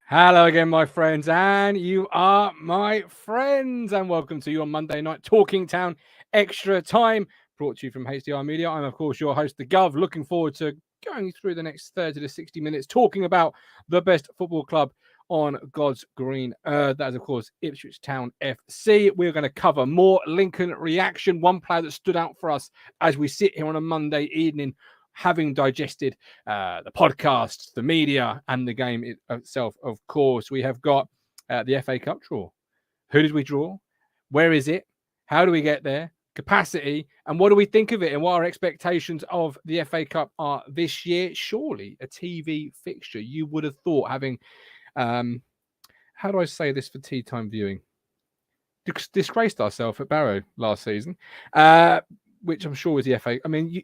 Hello again, my friends, and you are my friends, and welcome to your Monday night Talking Town Extra Time, brought to you from HDR Media. I'm, of course, your host, The Gov, looking forward to going through the next 30 to 60 minutes, talking about the best football club on God's green earth. That is, of course, Ipswich Town FC. We're going to cover more Lincoln reaction, one player that stood out for us as we sit here on a Monday evening, having digested the podcast, the media, and the game itself. Of course, we have got the FA Cup draw. Who did we draw? Where is it? How do we get there? Capacity, and what do we think of it, and what our expectations of the FA Cup are this year? Surely a TV fixture, you would have thought, having how do I say this for tea time viewing? Disgraced ourselves at Barrow last season, which I'm sure was the FA. I mean,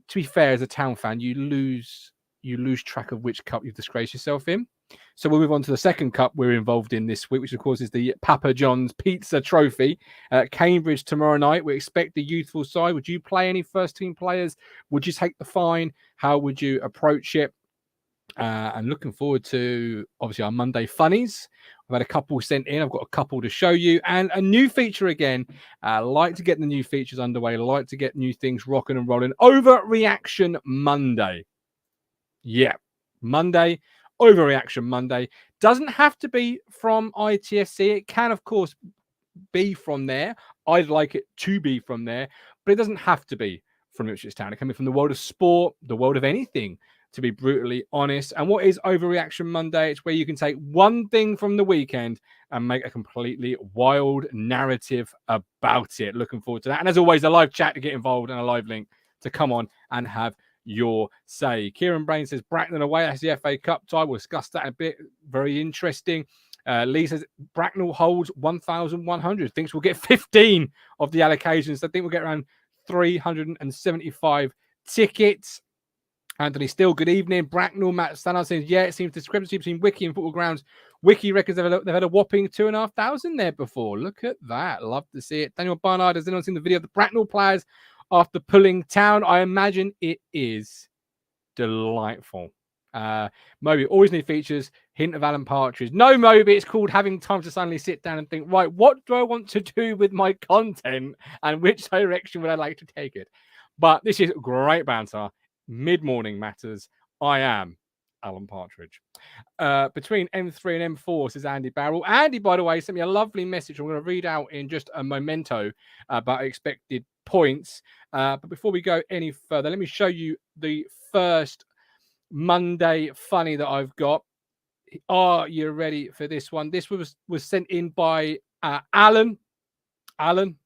to be fair, as a Town fan, you lose track of which cup you've disgraced yourself in. So we'll move on to the second cup we're involved in this week, which of course is the Papa John's Pizza Trophy at Cambridge tomorrow night. We expect the youthful side. Would you play any first team players? Would you take the fine? How would you approach it? And looking forward to, obviously, our Monday funnies. I've had a couple sent in. I've got a couple to show you. And a new feature again. Like to get the new features underway. Like to get new things rocking and rolling. Overreaction Monday. Yeah. Monday. Overreaction Monday. Doesn't have to be from ITFC. It can, of course, be from there. I'd like it to be from there. But it doesn't have to be from Ipswich Town. It can be from the world of sport, the world of anything, to be brutally honest. And what is Overreaction Monday? It's where you can take one thing from the weekend and make a completely wild narrative about it. Looking forward to that. And as always, a live chat to get involved and a live link to come on and have your say. Kieran Brain says Bracknell away. That's the FA Cup tie. We'll discuss that a bit. Very interesting. Lee says Bracknell holds 1,100. Thinks we'll get 15 of the allocations. I think we'll get around 375 tickets. Anthony Still, good evening. Bracknell, Matt Stannard says, yeah, it seems discrepancy between Wiki and Football Grounds. Wiki reckons they've had a whopping 2,500 there before. Look at that. Love to see it. Daniel Barnard, has anyone seen the video of the Bracknell players after pulling Town? I imagine it is delightful. Moby, always new features. Hint of Alan Partridge. No, Moby, it's called having time to suddenly sit down and think, right, what do I want to do with my content and which direction would I like to take it? But this is great banter. Mid-morning matters. I am Alan Partridge. Between M3 and M4, says Andy Barrell. Andy, by the way, sent me a lovely message I'm going to read out in just a memento about expected points. But before we go any further, let me show you the first Monday funny that I've got. Are you ready for this one? This was sent in by Alan. Alan.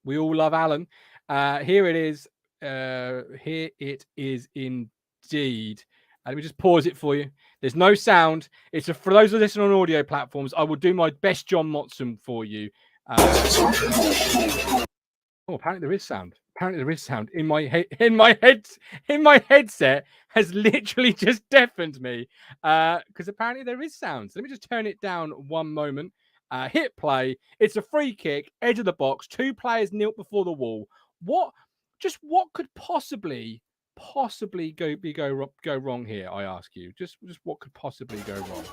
We all love Alan. Here it is. Here it is indeed. Let me just pause it for you. There's no sound. It's for those who listen on audio platforms. I will do my best John Motson for you. Oh, apparently there is sound. In my headset has literally just deafened me because apparently there is sound. So let me just turn it down one moment. Hit play. It's a free kick, edge of the box. Two players knelt before the wall. What could possibly go wrong here? I ask you. Just what could possibly go wrong?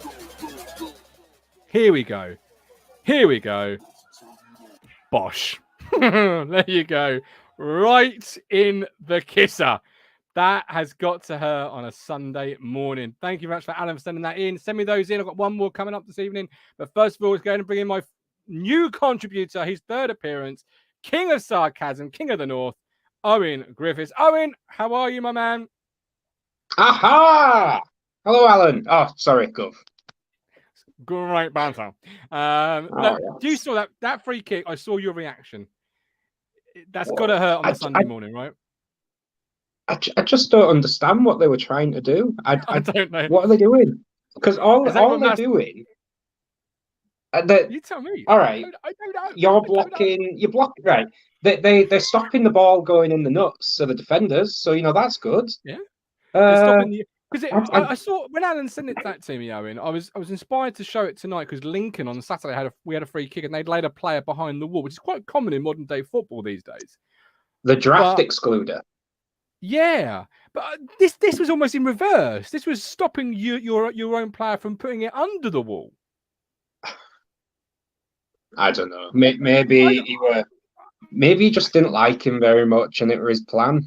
Here we go. Bosh. There you go. Right in the kisser. That has got to her on a Sunday morning. Thank you very much for Alan for sending that in. Send me those in. I've got one more coming up this evening. But first of all, let's go ahead and bring in my new contributor, his third appearance, King of Sarcasm, King of the North, Owain Griffiths. Owain, how are you, my man? Aha! Hello, Alan. Oh, sorry, Gov. Great banter. You saw that free kick. I saw your reaction. That's got to hurt on a Sunday morning, right? I just don't understand what they were trying to do. I don't know. What are they doing? Because all they're doing... you tell me. All right. I don't know. You're blocking... Right. They're stopping the ball going in the nuts of the defenders, so, that's good. Yeah. They're stopping the... Because I saw when Alan sent that to me, Owen, I was inspired to show it tonight because Lincoln on Saturday we had a free kick and they'd laid a player behind the wall, which is quite common in modern day football these days. The draft excluder. Yeah, But this was almost in reverse. This was stopping your own player from putting it under the wall. I don't know. Maybe he just didn't like him very much, and it was his plan.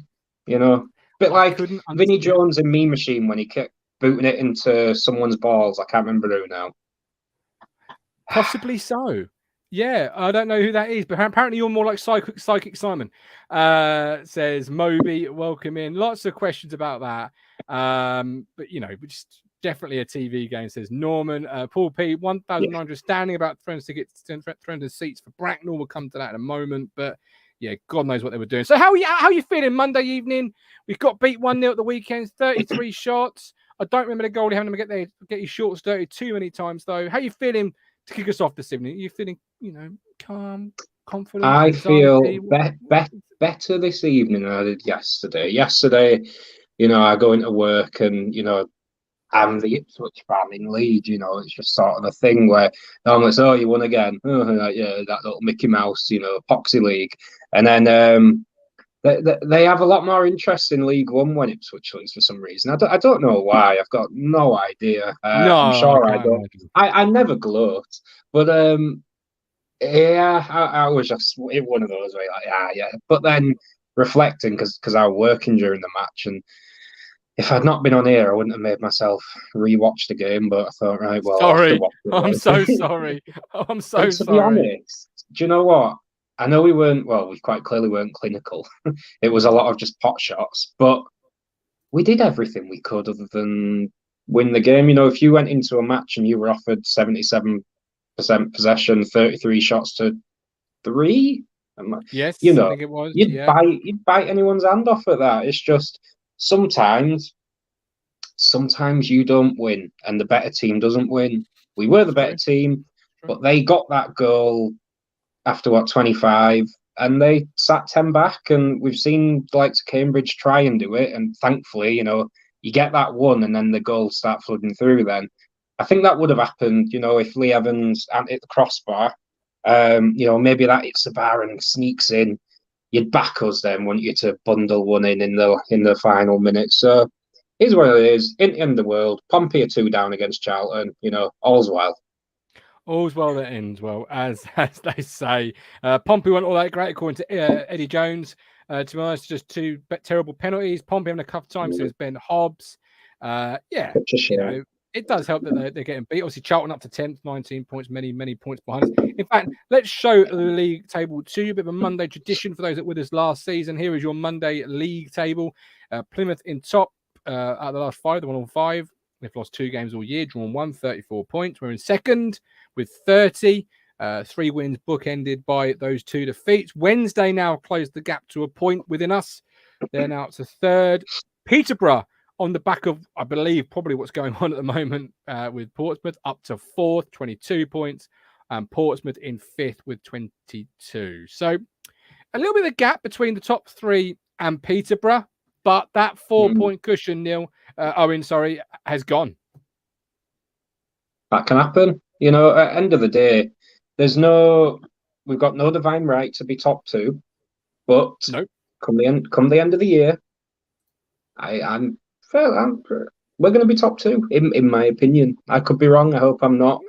You know, bit like Vinnie Jones in Mean Machine when he kept booting it into someone's balls. I can't remember who now. Possibly so. Yeah, I don't know who that is, but apparently you're more like Psychic Simon. Says Moby, welcome in. Lots of questions about that. But just definitely a TV game, says Norman. Paul P, 1,900 standing, about 300 seats for Bracknell. We'll come to that in a moment. But yeah, God knows what they were doing. So how are you feeling Monday evening? We got beat 1-0 at the weekend, 33 shots. I don't remember the goalie having to get his shorts dirty too many times, though. How are you feeling to kick us off this evening? Are you feeling, calm, confident? I feel better this evening than I did yesterday. Yesterday, I go into work and, I'm the Ipswich fan in Leeds, it's just sort of a thing where normally it's, you won again. Oh, yeah, that little Mickey Mouse, Poxy League. And then they have a lot more interest in League One when Ipswich lose for some reason. I don't know why. I've got no idea. I'm sure I don't. I never gloat, but yeah, I was just one of those where yeah. But then reflecting because I was working during the match, and if I'd not been on here, I wouldn't have made myself rewatch the game. But I thought, right, well, sorry, I'm so sorry. I'm so sorry. To be honest, do you know what? I know we quite clearly weren't clinical. It was a lot of just pot shots, but we did everything we could other than win the game. If you went into a match and you were offered 77% possession, 33 shots to 3, yes, I think it was. You'd bite anyone's hand off at that. It's just sometimes you don't win and the better team doesn't win. We were the better team, but they got that goal after 25, and they sat 10 back, and we've seen the likes of Cambridge try and do it, and thankfully, you get that one, and then the goals start flooding through. Then I think that would have happened, if Lee Evans hadn't hit the crossbar. Maybe that hits the bar and sneaks in. You'd back us then, wouldn't you, to bundle one in the final minutes. So here's what it is. In the world, Pompey are 2 down against Charlton. All's well. All's well that ends well, as they say. Pompey weren't all that great, according to Eddie Jones. To be honest, just 2 terrible penalties. Pompey having a couple of times, so it's Ben Hobbs. It does help that they're getting beat. Obviously, Charlton up to 10th, 19 points, many points behind us. In fact, let's show the league table to you. A bit of a Monday tradition for those that were with us last season. Here is your Monday league table. Plymouth in top out of the last 5, the 1 on 5. They've lost 2 games all year, drawn 1, 34 points. We're in second with 30. 3 wins bookended by those 2 defeats. Wednesday now closed the gap to a point within us. They're now to third. Peterborough on the back of, I believe, probably what's going on at the moment with Portsmouth, up to 4th, 22 points. And Portsmouth in 5th with 22. So a little bit of a gap between the top 3 and Peterborough. But that 4-point cushion, Owen, has gone. That can happen. At the end of the day, we've got no divine right to be top 2. But come the end of the year, we're going to be top 2, in my opinion. I could be wrong. I hope I'm not.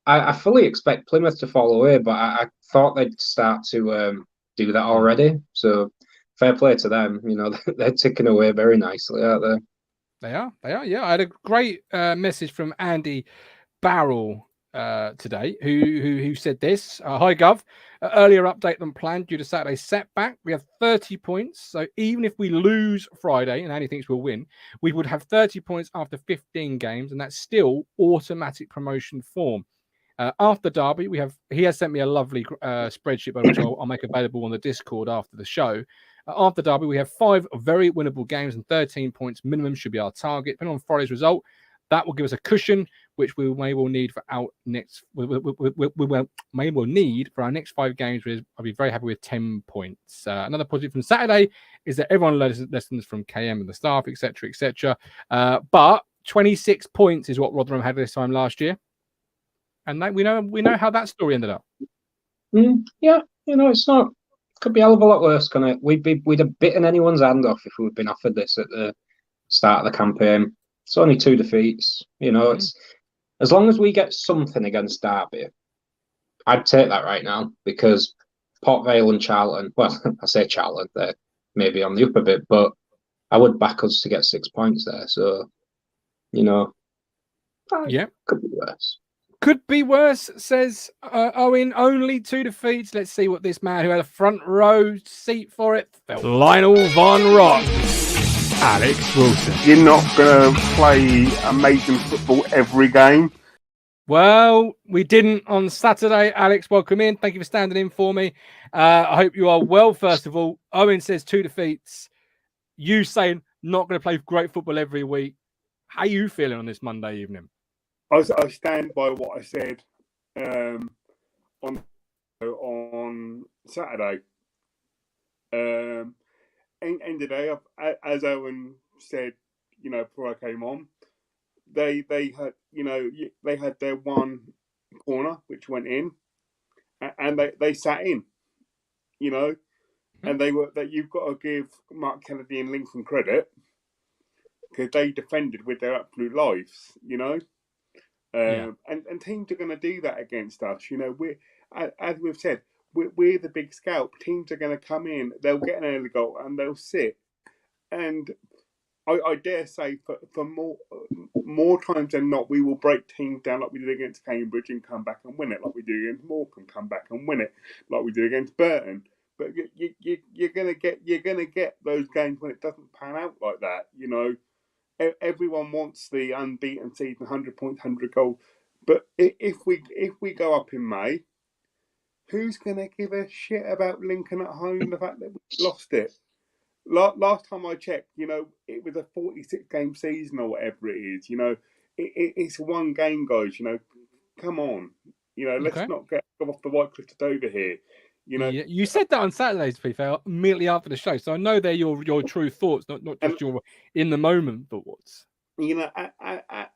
I fully expect Plymouth to fall away, but I thought they'd start to do that already. So fair play to them. They're ticking away very nicely, aren't they? They are. Yeah, I had a great message from Andy Barrell today, who said this. Hi, Gov. Earlier update than planned due to Saturday's setback. We have 30 points. So even if we lose Friday, and Andy thinks we'll win, we would have 30 points after 15 games, and that's still automatic promotion form. After Derby, he has sent me a lovely spreadsheet, which I'll make available on the Discord after the show. After Derby, we have 5 very winnable games and 13 points minimum should be our target. Depending on Friday's result, that will give us a cushion, which we may well need for our next. We may well need for our next 5 games. I'll be very happy with 10 points. Another positive from Saturday is that everyone lessons from KM and the staff, etc., etc. But 26 points is what Rotherham had this time last year, and we know how that story ended up. Yeah, it's not Could be a hell of a lot worse, couldn't it? We'd have bitten anyone's hand off if we'd been offered this at the start of the campaign. It's only 2 defeats. It's as long as we get something against Derby, I'd take that right now, because Port Vale and Charlton, well, I say Charlton, they're maybe on the upper bit, but I would back us to get 6 points there. So, Yeah. Could be worse. Could be worse, says Owain. Only 2 defeats. Let's see what this man who had a front row seat for it felt. Lionel Von Rock. Alex Wilson. You're not going to play amazing football every game. Well, we didn't on Saturday. Alex, welcome in. Thank you for standing in for me. I hope you are well, first of all. Owain says 2 defeats. You saying not going to play great football every week. How are you feeling on this Monday evening? I stand by what I said on Saturday. End of the day, as Owen said, before I came on, they had they had their one corner which went in, and they sat in, and you've got to give Mark Kennedy and Lincoln credit, because they defended with their absolute lives, and teams are going to do that against us. We're, as we've said, we're the big scalp. Teams are going to come in, they'll get an early goal, and they'll sit. And I dare say, for more times than not, we will break teams down like we did against Cambridge and come back and win it, like we did against Morecambe, come back and win it, like we did against Burton. But you're gonna get those games when it doesn't pan out like that. Everyone wants the unbeaten season, 100 points, 100 goals. But if we go up in May, who's going to give a shit about Lincoln at home? The fact that we lost it. Last time I checked, it was a 46-game season or whatever it is. It's one game, guys. Come on. Let's not go off the white cliff to Dover here. You said that on Saturday, to be fair, immediately after the show. So I know they're your true thoughts, not just your in the moment thoughts. As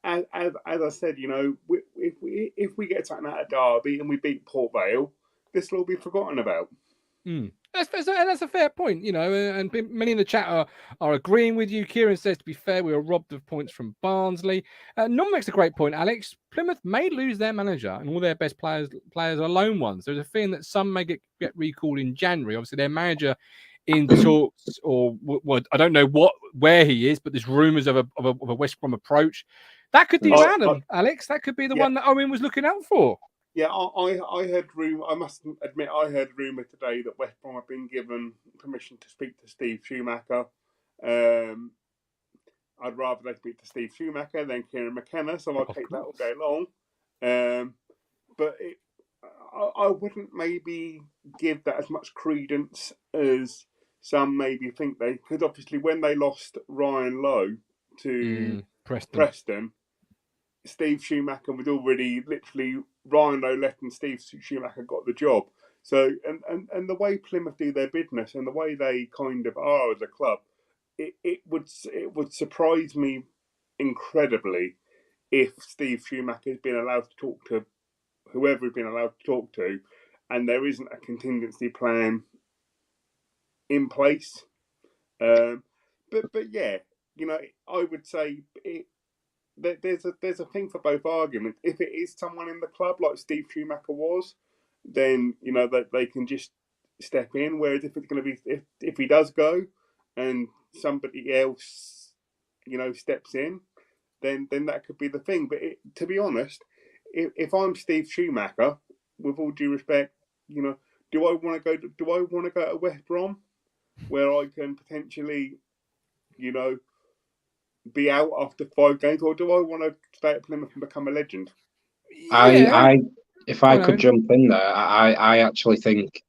I said, if we get something out of Derby and we beat Port Vale, this will all be forgotten about. That's a fair point, and many in the chat are agreeing with you. Kieran says, to be fair, we were robbed of points from Barnsley. Nunn makes a great point, Alex. Plymouth may lose their manager, and all their best players are loan ones. There's a feeling that some may get recalled in January. Obviously, their manager in talks, or I don't know where he is, but there's rumours of a West Brom approach. That could derail him, Alex. That could be the one that Owain was looking out for. Yeah, I heard rumour. I must admit, I heard rumour today that West Brom have been given permission to speak to Steve Schumacher. I'd rather they speak to Steve Schumacher than Kieran McKenna, so I'll take that all day long. But I wouldn't maybe give that as much credence as some maybe think they, because obviously when they lost Ryan Lowe to Preston, Steve Schumacher was already literally Ryan Lowe left and Steve Schumacher got the job. So and the way Plymouth do their business and the way they kind of are as a club, it would surprise me incredibly if Steve Schumacher has been allowed to talk to whoever he's been allowed to talk to, and there isn't a contingency plan in place. But yeah, I would say there's a thing for both arguments. If it is someone in the club like Steve Schumacher was, then that they can just step in. Whereas if it's going to be if he does go and somebody else steps in, then that could be the thing. But to be honest, if I'm Steve Schumacher, with all due respect, do I want to go to West Brom where I can potentially be out after 5 games, or do I want to stay at Plymouth and become a legend? If I could jump in there, I actually think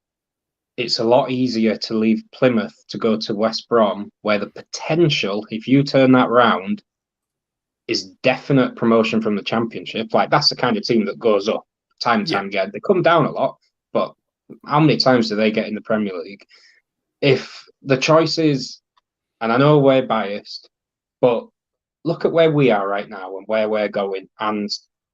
it's a lot easier to leave Plymouth to go to West Brom, where the potential, if you turn that round, is definite promotion from the Championship. Like, that's the kind of team that goes up time and time again. They come down a lot, but how many times do they get in the Premier League? If the choice is, and I know we're biased, but look at where we are right now and where we're going, and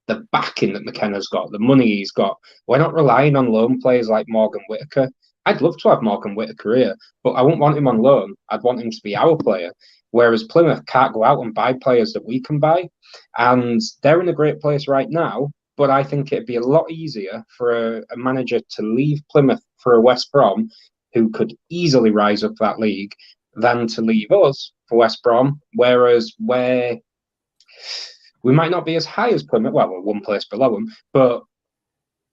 the backing that McKenna's got, the money he's got. We're not relying on loan players like Morgan Whittaker. I'd love to have Morgan Whittaker here, but I wouldn't want him on loan. I'd want him to be our player. Whereas Plymouth can't go out and buy players that we can buy. And they're in a great place right now, but I think it'd be a lot easier for a manager to leave Plymouth for a West Brom who could easily rise up that league than to leave us for West Brom, whereas we might not be as high as Plymouth. Well, we're one place below them, but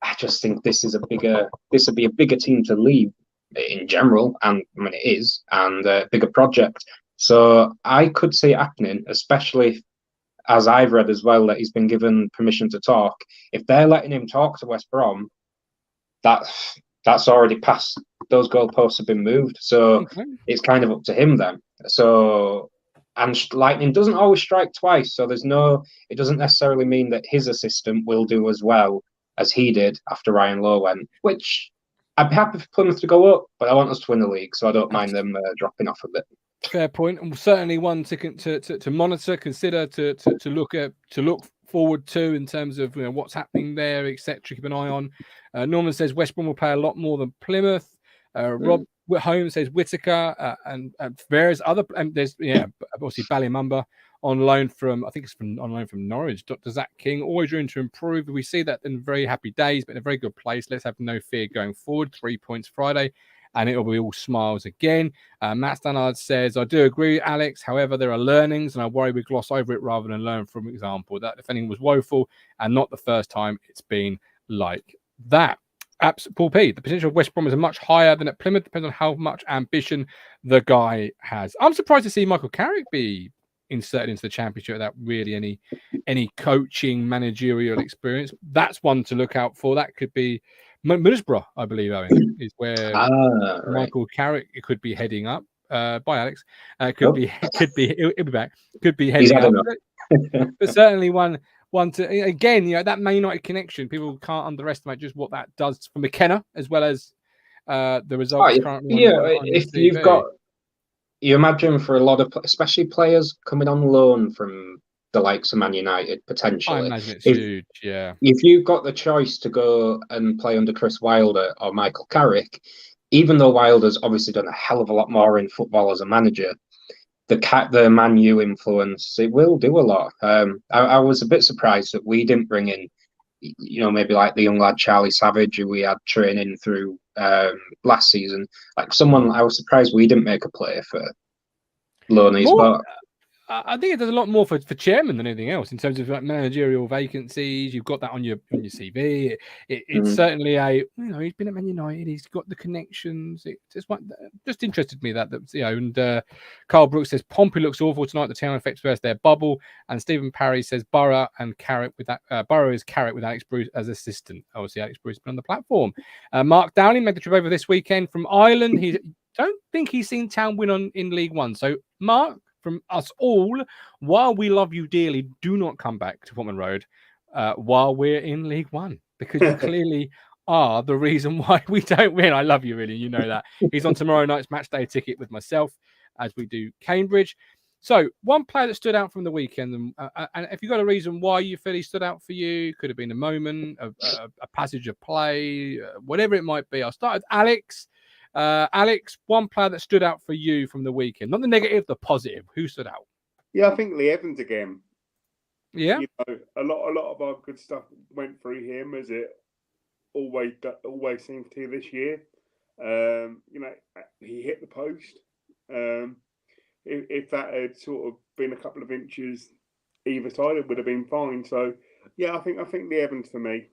I just think this would be a bigger team to leave in general, and I mean it is, and a bigger project. So I could see it happening, especially as I've read as well that he's been given permission to talk. If they're letting him talk to West Brom, that's already passed. Those goalposts have been moved, so it's kind of up to him then. So, and lightning doesn't always strike twice, so it doesn't necessarily mean that his assistant will do as well as he did after Ryan Lowe went, which I'd be happy for Plymouth to go up, but I want us to win the league, so I don't mind them dropping off a bit. Fair point, and certainly one to monitor, consider, to look forward to in terms of what's happening there, etc. Keep an eye on. Norman says West Brom will pay a lot more than Plymouth. Rob Holmes says Whittaker and various other, and there's obviously Ballymumba on loan from, I think it's on loan from Norwich. Dr. Zach King, always room to improve. We see that in very happy days, but in a very good place. Let's have no fear going forward. 3 points Friday, and it'll be all smiles again. Matt Stannard says, I do agree, Alex. However, there are learnings, and I worry we gloss over it rather than learn from example. That defending was woeful, and not the first time it's been like that. Paul P, the potential of West Brom is much higher than at Plymouth. Depends on how much ambition the guy has. I'm surprised to see Michael Carrick be inserted into the Championship without really any coaching managerial experience. That's one to look out for. That could be Middlesbrough, I believe, Owen, is where Michael Carrick could be heading up. Bye, Alex. He'll be back. Could be heading up. But certainly one to, again, that Man United connection. People can't underestimate just what that does for McKenna as well as the results currently. If you've got, you imagine for a lot of, especially players coming on loan from the likes of Man United, potentially. I imagine it's huge, yeah. If you've got the choice to go and play under Chris Wilder or Michael Carrick, even though Wilder's obviously done a hell of a lot more in football as a manager, the Man U influence, it will do a lot. I was a bit surprised that we didn't bring in, maybe like the young lad Charlie Savage, who we had training through last season. Like someone, I was surprised we didn't make a player for loanies. But I think it does a lot more for chairman than anything else in terms of like managerial vacancies. You've got that on your CV. It's certainly he's been at Man United. He's got the connections. It's just interested me that And Carl Brooks says Pompey looks awful tonight. The town affects versus their bubble. And Stephen Parry says Borough and Carrick with that. Borough is Carrick with Alex Bruce as assistant. Obviously, Alex Bruce has been on the platform. Mark Downing made the trip over this weekend from Ireland. He don't think he's seen Town win in League One. So Mark, from us all, while we love you dearly, do not come back to Portman Road while we're in League One, because you clearly are the reason why we don't win. I love you, really. You know that. He's on tomorrow night's Matchday ticket with myself as we do Cambridge. So one player that stood out from the weekend, and if you've got a reason why you feel he stood out for you, could have been a moment, a passage of play, whatever it might be. I'll start with Alex. Alex, one player that stood out for you from the weekend, not the negative, the positive. Who stood out? Yeah, I think Lee Evans again. Yeah, a lot of our good stuff went through him, as it always seems to this year. He hit the post. If that had sort of been a couple of inches either side, it would have been fine. So yeah, I think Lee Evans for me.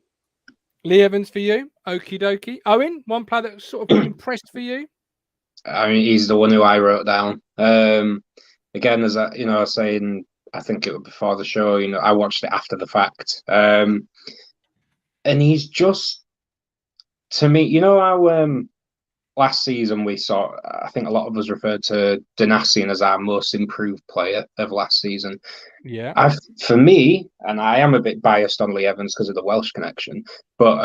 Lee Evans for you. Okie dokie. Owen, one player that sort of impressed for you? I mean, he's the one who I wrote down. Again, as I was saying, I think it was before the show, I watched it after the fact. And he's just, to me, how last season we saw, I think a lot of us referred to Danassian as our most improved player of last season. Yeah. For me, and I am a bit biased on Lee Evans because of the Welsh connection, but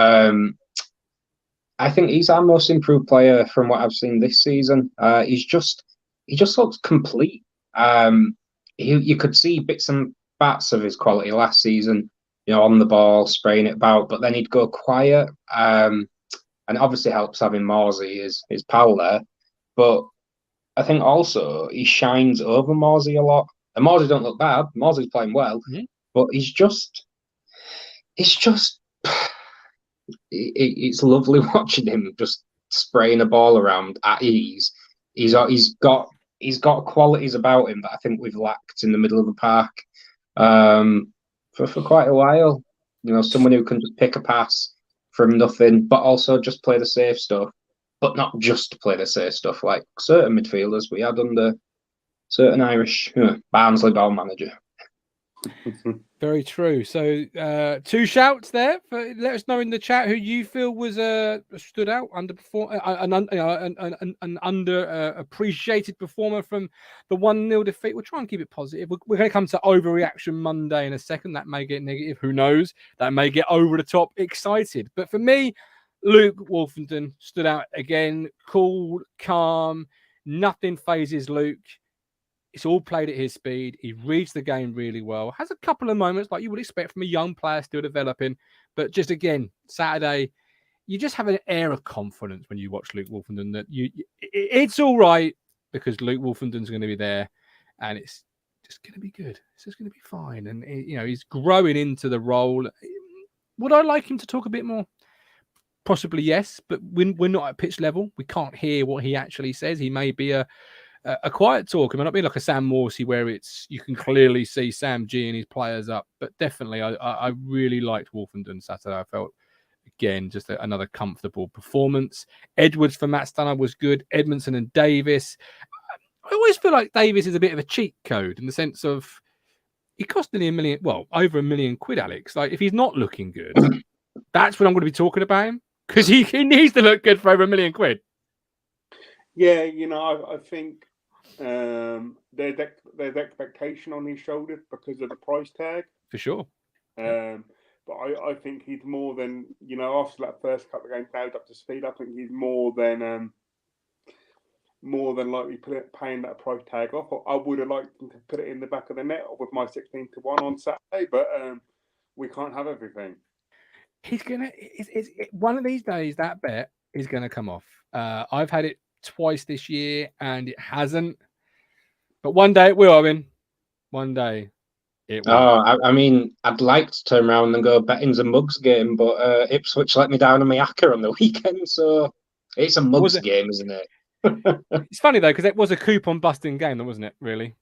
I think he's our most improved player from what I've seen this season. He just looks complete. You could see bits and bats of his quality last season, on the ball, spraying it about, but then he'd go quiet. and it obviously helps having Morsy, his pal there. But I think also he shines over Morsy a lot. And Morsy don't look bad. Morsy's playing well, but it's lovely watching him just spraying a ball around at ease. He's got qualities about him that I think we've lacked in the middle of the park for quite a while. You know, someone who can just pick a pass from nothing, but also just play the safe stuff, but not just play the safe stuff like certain midfielders we had under certain Irish Barnsley ball manager. Very true. So 2 shouts there. Let us know in the chat who you feel was stood out, an underappreciated performer from the 1-0 defeat. We'll try and keep it positive. We're going to come to overreaction Monday in a second. That may get negative. Who knows? That may get over the top excited. But for me, Luke Wolfenden stood out again. Cool, calm. Nothing phases Luke. It's all played at his speed. He reads the game really well. Has a couple of moments like you would expect from a young player still developing. But just again, Saturday, you just have an air of confidence when you watch Luke Wolfenden that it's all right because Luke Wolfenden's going to be there and it's just going to be good. It's just going to be fine. And, he's growing into the role. Would I like him to talk a bit more? Possibly yes, but we're not at pitch level. We can't hear what he actually says. He may be a quiet talk. It might not be like a Sam Morsy where you can clearly see Sam G and his players up, but definitely I really liked Wolfenden Saturday. I felt, again, just another comfortable performance. Edwards for Matt Stunner was good. Edmondson and Davis. I always feel like Davis is a bit of a cheat code in the sense of he cost nearly over £1 million, Alex. Like, if he's not looking good, that's when I'm going to be talking about him because he needs to look good for over £1 million. Yeah, I think there's expectation on his shoulders because of the price tag. For sure. But I think he's more than, after that first couple of games now up to speed, I think he's more than likely paying that price tag off. I would have liked him to put it in the back of the net with my 16-1 on Saturday, but we can't have everything. He's gonna. One of these days that bet is gonna come off. I've had it twice this year and it hasn't, but one day it will. Owain. One day it will. I mean, I'd like to turn around and go betting's a mugs game, but Ipswich let me down on my acca on the weekend, so it's a mugs game, isn't it? It's funny though because it was a coupon busting game, wasn't it? Really.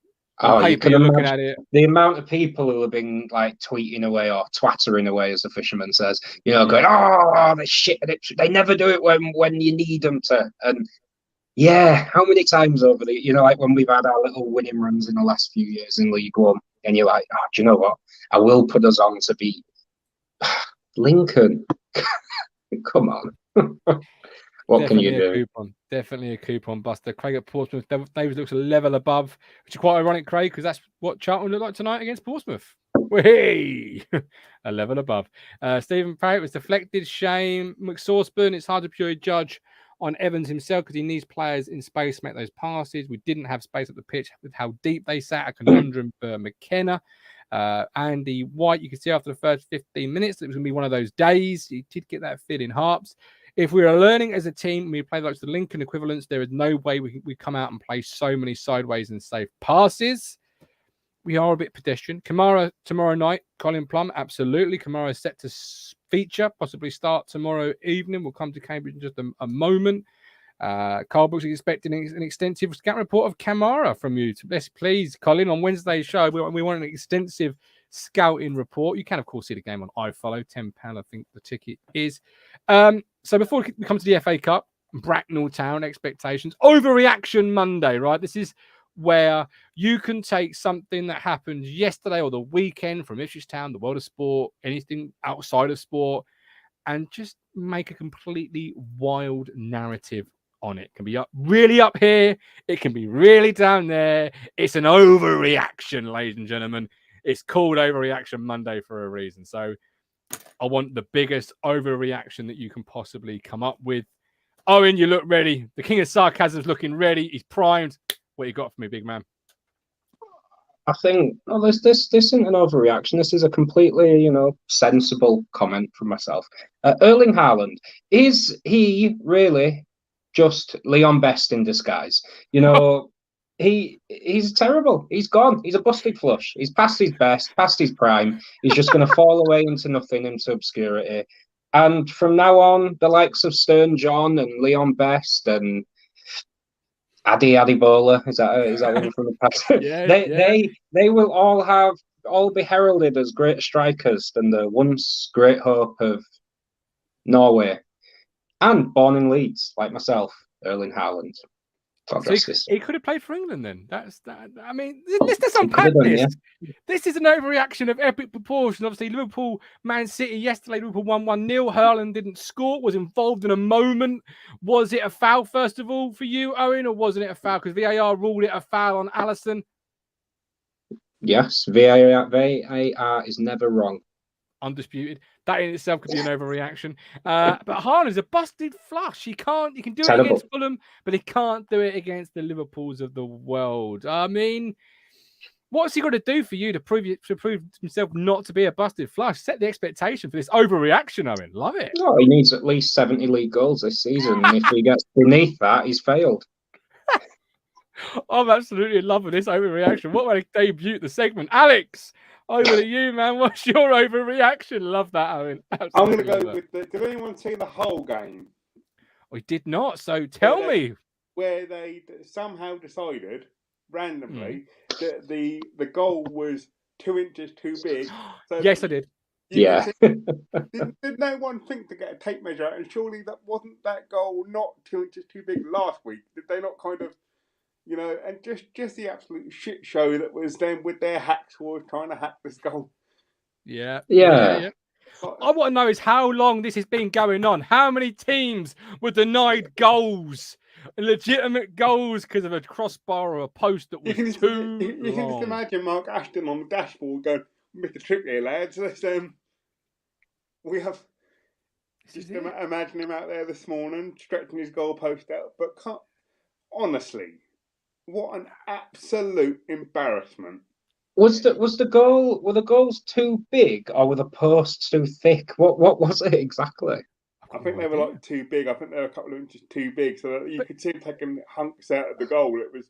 You can imagine looking at it. The amount of people who have been like tweeting away or twattering away, as the fisherman says, going, "Oh, the shit! They never do it when you need them to." And yeah, how many times over the, like when we've had our little winning runs in the last few years in League One, and you're like, do you know what? I will put us on to beat Lincoln. Come on. What Definitely can you do? Definitely a coupon buster. Craig at Portsmouth. Davis looks a level above, which is quite ironic, Craig, because that's what Charlton looked like tonight against Portsmouth. Hey, a level above. Stephen Parrott was deflected. Shame. McSauceburn. It's hard to purely judge on Evans himself because he needs players in space to make those passes. We didn't have space at the pitch with how deep they sat. A conundrum for McKenna. Andy White, you could see after the first 15 minutes it was going to be one of those days. He did get that fit in Harps. If we are learning as a team, we play like the Lincoln equivalents, there is no way we come out and play so many sideways and safe passes. We are a bit pedestrian. Kamara tomorrow night, Colin Plum, absolutely. Kamara is set to feature, possibly start tomorrow evening. We'll come to Cambridge in just a moment. Carl Brooks is expecting an extensive scout report of Kamara from you. Yes, please, Colin, on Wednesday's show, we want an extensive scouting report. You can, of course, see the game on iFollow. £10, I think the ticket is. So before we come to the FA Cup, Bracknell Town expectations, overreaction Monday, right? This is where you can take something that happened yesterday or the weekend from Ipswich Town, the world of sport, anything outside of sport, and just make a completely wild narrative on it. It can be really up here. It can be really down there. It's an overreaction, ladies and gentlemen. It's called Overreaction Monday for a reason. So I want the biggest overreaction that you can possibly come up with. Owain, you look ready. The king of sarcasm is looking ready. He's primed. What you got for me, big man? I think this isn't an overreaction. This is a completely, sensible comment from myself. Erling Haaland, is he really just Leon Best in disguise? He's terrible. He's gone. He's a busted flush. He's past his best, past his prime. He's just going to fall away into nothing, into obscurity. And from now on, the likes of Stern John and Leon Best and Adi Adibola, is that one from the past? Yeah, they will all be heralded as great strikers and the once great hope of Norway, and born in Leeds like myself, Erling Haaland. So he could have played for England then. That's that. I mean, let's unpack this. Yeah. This is an overreaction of epic proportion. Obviously, Liverpool, Man City yesterday. Liverpool won 1-0. Haaland didn't score. Was involved in a moment. Was it a foul first of all for you, Owen, or wasn't it a foul? Because VAR ruled it a foul on Alisson. Yes, VAR is never wrong. Undisputed. That in itself could be an overreaction. But Haaland's a busted flush. He can do it against Fulham, but he can't do it against the Liverpools of the world. I mean, what's he got to do for you to prove himself not to be a busted flush? Set the expectation for this overreaction, Owen. Love it. No, he needs at least 70 league goals this season. And if he gets beneath that, he's failed. I'm absolutely in love with this overreaction. What way to debut the segment? Alex, over to you, man. What's your overreaction? Love that, Owen. Absolutely. I'm going to go with did anyone see the whole game? I did not, so tell me. Where they somehow decided, randomly, that the goal was 2 inches too big. So yes, I did. Yeah. Did no one think to get a tape measure? And surely that wasn't that goal not 2 inches too big last week? Did they not kind of... and just the absolute shit show that was them with their hacksaws trying to hack this goal. Yeah. I want to know is how long this has been going on. How many teams were denied goals, legitimate goals, because of a crossbar or a post that was too long? You can just imagine Mark Ashton on the dashboard going, "Missed a trick here, lads." We have just imagine him out there this morning stretching his goalpost out, but honestly. What an absolute embarrassment! Were the goals too big or were the posts too thick? What was it exactly? I think they were too big. I think they were a couple of inches too big, so that you could see him taking hunks out of the goal. It was.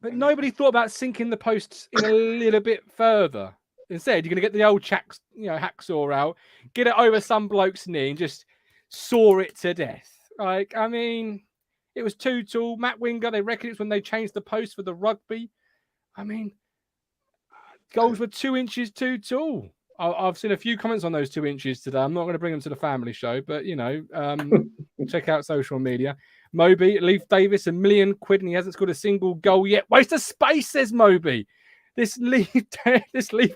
But nobody thought about sinking the posts in a little bit further. Instead, you're going to get the old hacksaw out, get it over some bloke's knee, and just saw it to death. I mean. It was too tall. Matt Winger, they reckon it's when they changed the post for the rugby. I mean, goals were 2 inches too tall. I've seen a few comments on those 2 inches today. I'm not going to bring them to the family show, but, check out social media. Moby, Leif Davis, £1 million, and he hasn't scored a single goal yet. Waste of space, says Moby. This leaf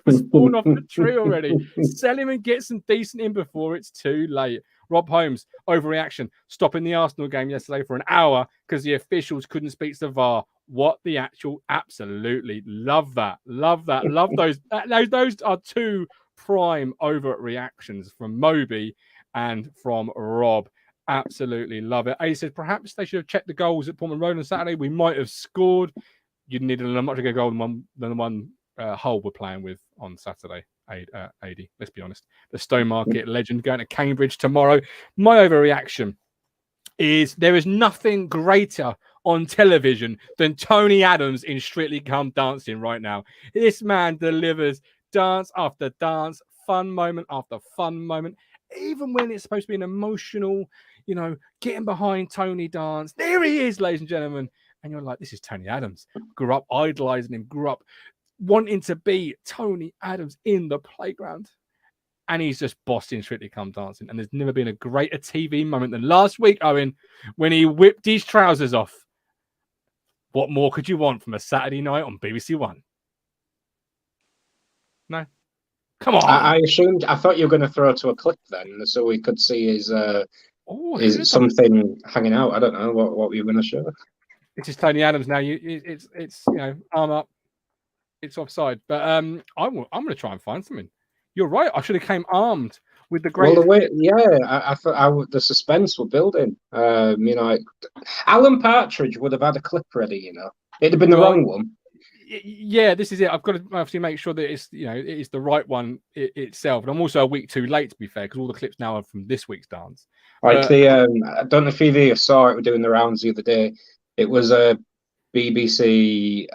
was fallen off the tree already. Sell him and get some decent in before it's too late. Rob Holmes, overreaction, stopping the Arsenal game yesterday for an hour because the officials couldn't speak to VAR. What the actual, absolutely love that. Love those. Those are two prime overreactions from Moby and from Rob. Absolutely love it. A says, perhaps they should have checked the goals at Portman Road on Saturday. We might have scored. You needed a much bigger goal than the one Hull were playing with on Saturday. AD, let's be honest. The Stowmarket legend going to Cambridge tomorrow. My overreaction is there is nothing greater on television than Tony Adams in Strictly Come Dancing right now. This man delivers dance after dance, fun moment after fun moment, even when it's supposed to be an emotional, getting behind Tony dance. There he is, ladies and gentlemen. And you're like, this is Tony Adams. Grew up idolizing him, grew up wanting to be Tony Adams in the playground. And he's just bossing Strictly Come Dancing. And there's never been a greater TV moment than last week, Owen, when he whipped his trousers off. What more could you want from a Saturday night on BBC One? No? Come on. I thought you were going to throw to a clip then, so we could see his something hanging out. I don't know what were you going to show. This is Tony Adams now. It's arm up. It's offside. But I'm going to try and find something. You're right. I should have came armed with the great. Well, I thought the suspense were building. Alan Partridge would have had a clip ready. It'd have been the wrong one. Yeah, this is it. I've got to obviously make sure that it's it is the right one itself. And I'm also a week too late, to be fair, because all the clips now are from this week's dance. Like But, I don't know if either saw it. We're doing the rounds the other day. It was a BBC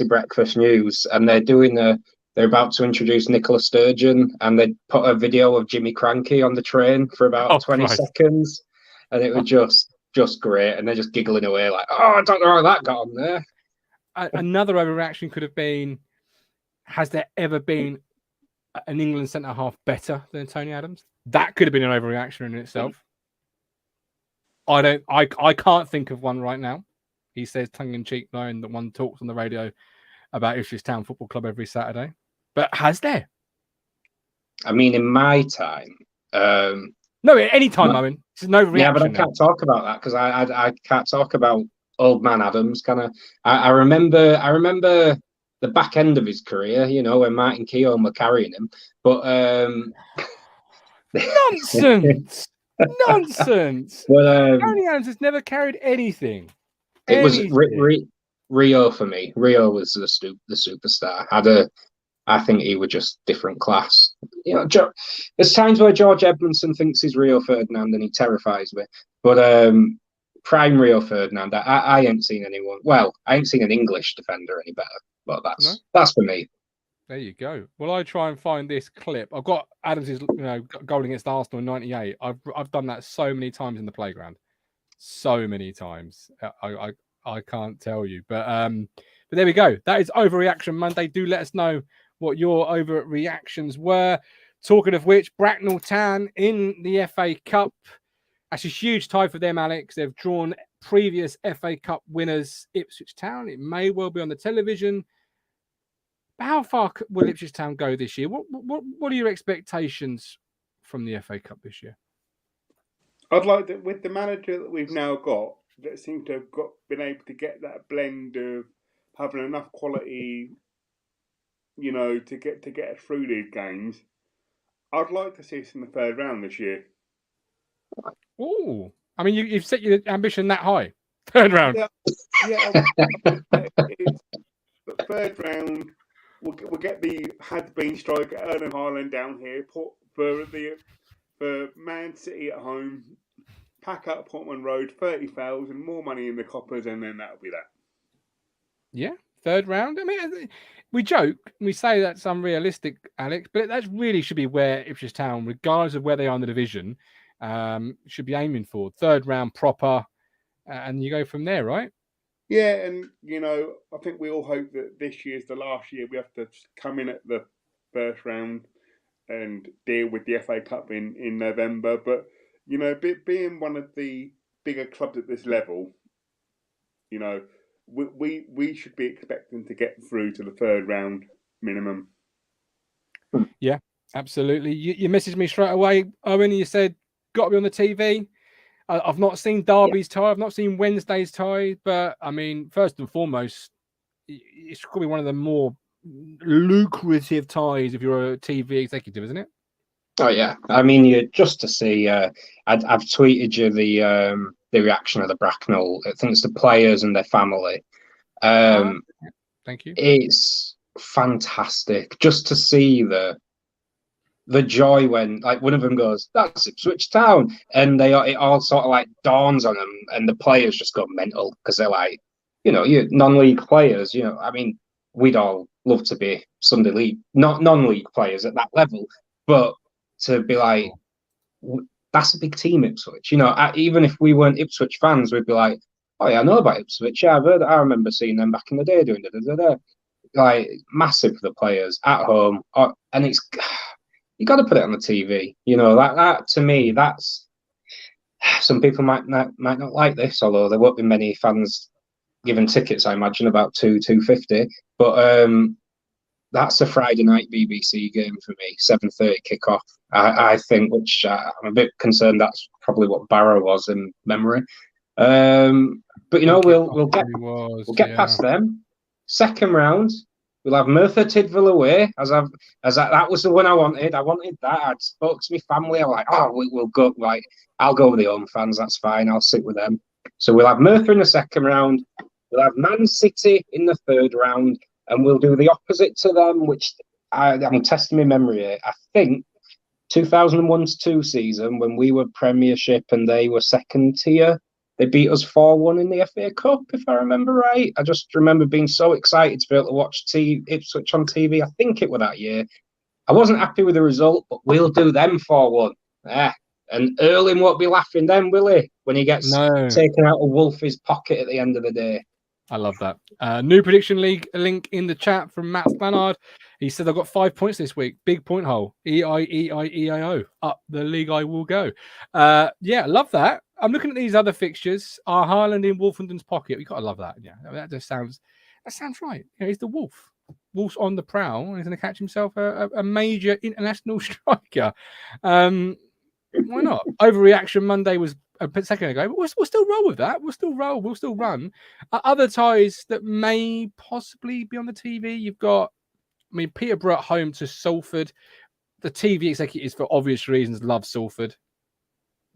Breakfast News, and they're about to introduce Nicola Sturgeon, and they put a video of Jimmy Cranky on the train for about 20 Christ. seconds, and it was just great, and they're just giggling away like, oh, I don't know how that got on there. Another overreaction could have been, has there ever been an England centre-half better than Tony Adams? That could have been an overreaction in itself. I can't think of one right now. He says tongue-in-cheek, knowing that one talks on the radio about Ipswich Town Football Club every Saturday. But has there? I mean, in my time... no, at any time, Owen. There's no reaction. Yeah, but I can't talk about that because I can't talk about Old Man Adams. I remember the back end of his career, when Martin Keown were carrying him. But nonsense. Nonsense. But Tony Adams has never carried anything. It was Rio for me. Rio was the superstar. I think he was just different class. There's times where George Edmondson thinks he's Rio Ferdinand and he terrifies me. But prime Rio Ferdinand, I ain't seen anyone. Well, I ain't seen an English defender any better. But that's for me. There you go. Well, I try and find this clip. I've got Adams's goal against Arsenal in '98. I've done that so many times in the playground. So many times. I can't tell you. But there we go. That is Overreaction Monday. Do let us know what your overreactions were. Talking of which, Bracknell Town in the FA Cup. That's a huge tie for them, Alex. They've drawn previous FA Cup winners, Ipswich Town. It may well be on the television. But how far will Ipswich Town go this year? What are your expectations from the FA Cup this year? I'd like that with the manager that we've now got, that seems to have been able to get that blend of having enough quality, to get us through these games. I'd like to see us in the third round this year. Oh, I mean, you've set your ambition that high. Third round. Yeah. Third round. We'll get the had-been striker Erling Haaland down here. For Man City at home. Pack up Portman Road, 30,000, more money in the coppers, and then that'll be that. Yeah, third round. I mean, we joke, we say that's unrealistic, Alex, but that really should be where Ipswich Town, regardless of where they are in the division, should be aiming for. Third round proper, and you go from there, right? Yeah, and I think we all hope that this year's the last year we have to come in at the first round and deal with the FA Cup in November. But being one of the bigger clubs at this level, we should be expecting to get through to the third round minimum. Yeah, absolutely. You messaged me straight away, Owen. You said got to be on the TV. I've not seen Derby's tie. I've not seen Wednesday's tie. But I mean, first and foremost, it's probably one of the more lucrative ties if you're a TV executive, isn't it? Oh yeah, I mean, just to see. I've tweeted you the reaction of the Bracknell. I think it's the players and their family. Thank you. It's fantastic just to see the joy when, like, one of them goes, "That's Ipswich Town," and it all sort of like dawns on them, and the players just go mental because they're like, you non-league players. I mean, we'd all love to be Sunday league, not non-league players at that level, but to be like, that's a big team, Ipswich. Even if we weren't Ipswich fans, we'd be like, oh yeah, I know about Ipswich. Yeah, I remember seeing them back in the day doing da-da-da-da. Like, massive for the players at home, and it's you got to put it on the TV. That to me, that's some people might not like this, although there won't be many fans given tickets. I imagine about $250, but that's a Friday night BBC game for me, 7:30 kickoff. I think, which I'm a bit concerned that's probably what Barrow was in memory. But we'll get past them. Second round, we'll have Merthyr Tydfil away. That was the one I wanted. I wanted that. I'd spoke to my family. I'm like, we'll go. Like, I'll go with the home fans. That's fine. I'll sit with them. So we'll have Merthyr in the second round. We'll have Man City in the third round. and we'll do the opposite to them, which I'm testing my memory here. I think 2001-2 season, when we were Premiership and they were second tier, they beat us 4-1 in the FA Cup, if I remember right. I just remember being so excited to be able to watch Ipswich on TV. I think it was that year. I wasn't happy with the result, but we'll do them 4-1. And Erling won't be laughing then, will he? When he gets taken out of Wolfie's pocket at the end of the day. I love that. New prediction league link in the chat from Matt Stannard. He said, I've got 5 points this week. Big point hole. E-I-E-I-E-I-O. Up the league I will go. Yeah, love that. I'm looking at these other fixtures. Are Haaland in Wolfenden's pocket? You got to love that. Yeah, that just sounds right. You know, he's the Wolf. Wolf's on the prowl. And he's going to catch himself a major international striker. Why not? Overreaction Monday was a second ago, but we'll still roll with that. We'll still roll. We'll still run. Other ties that may possibly be on the TV. You've got, Peterborough at home to Salford. The TV executives, for obvious reasons, love Salford.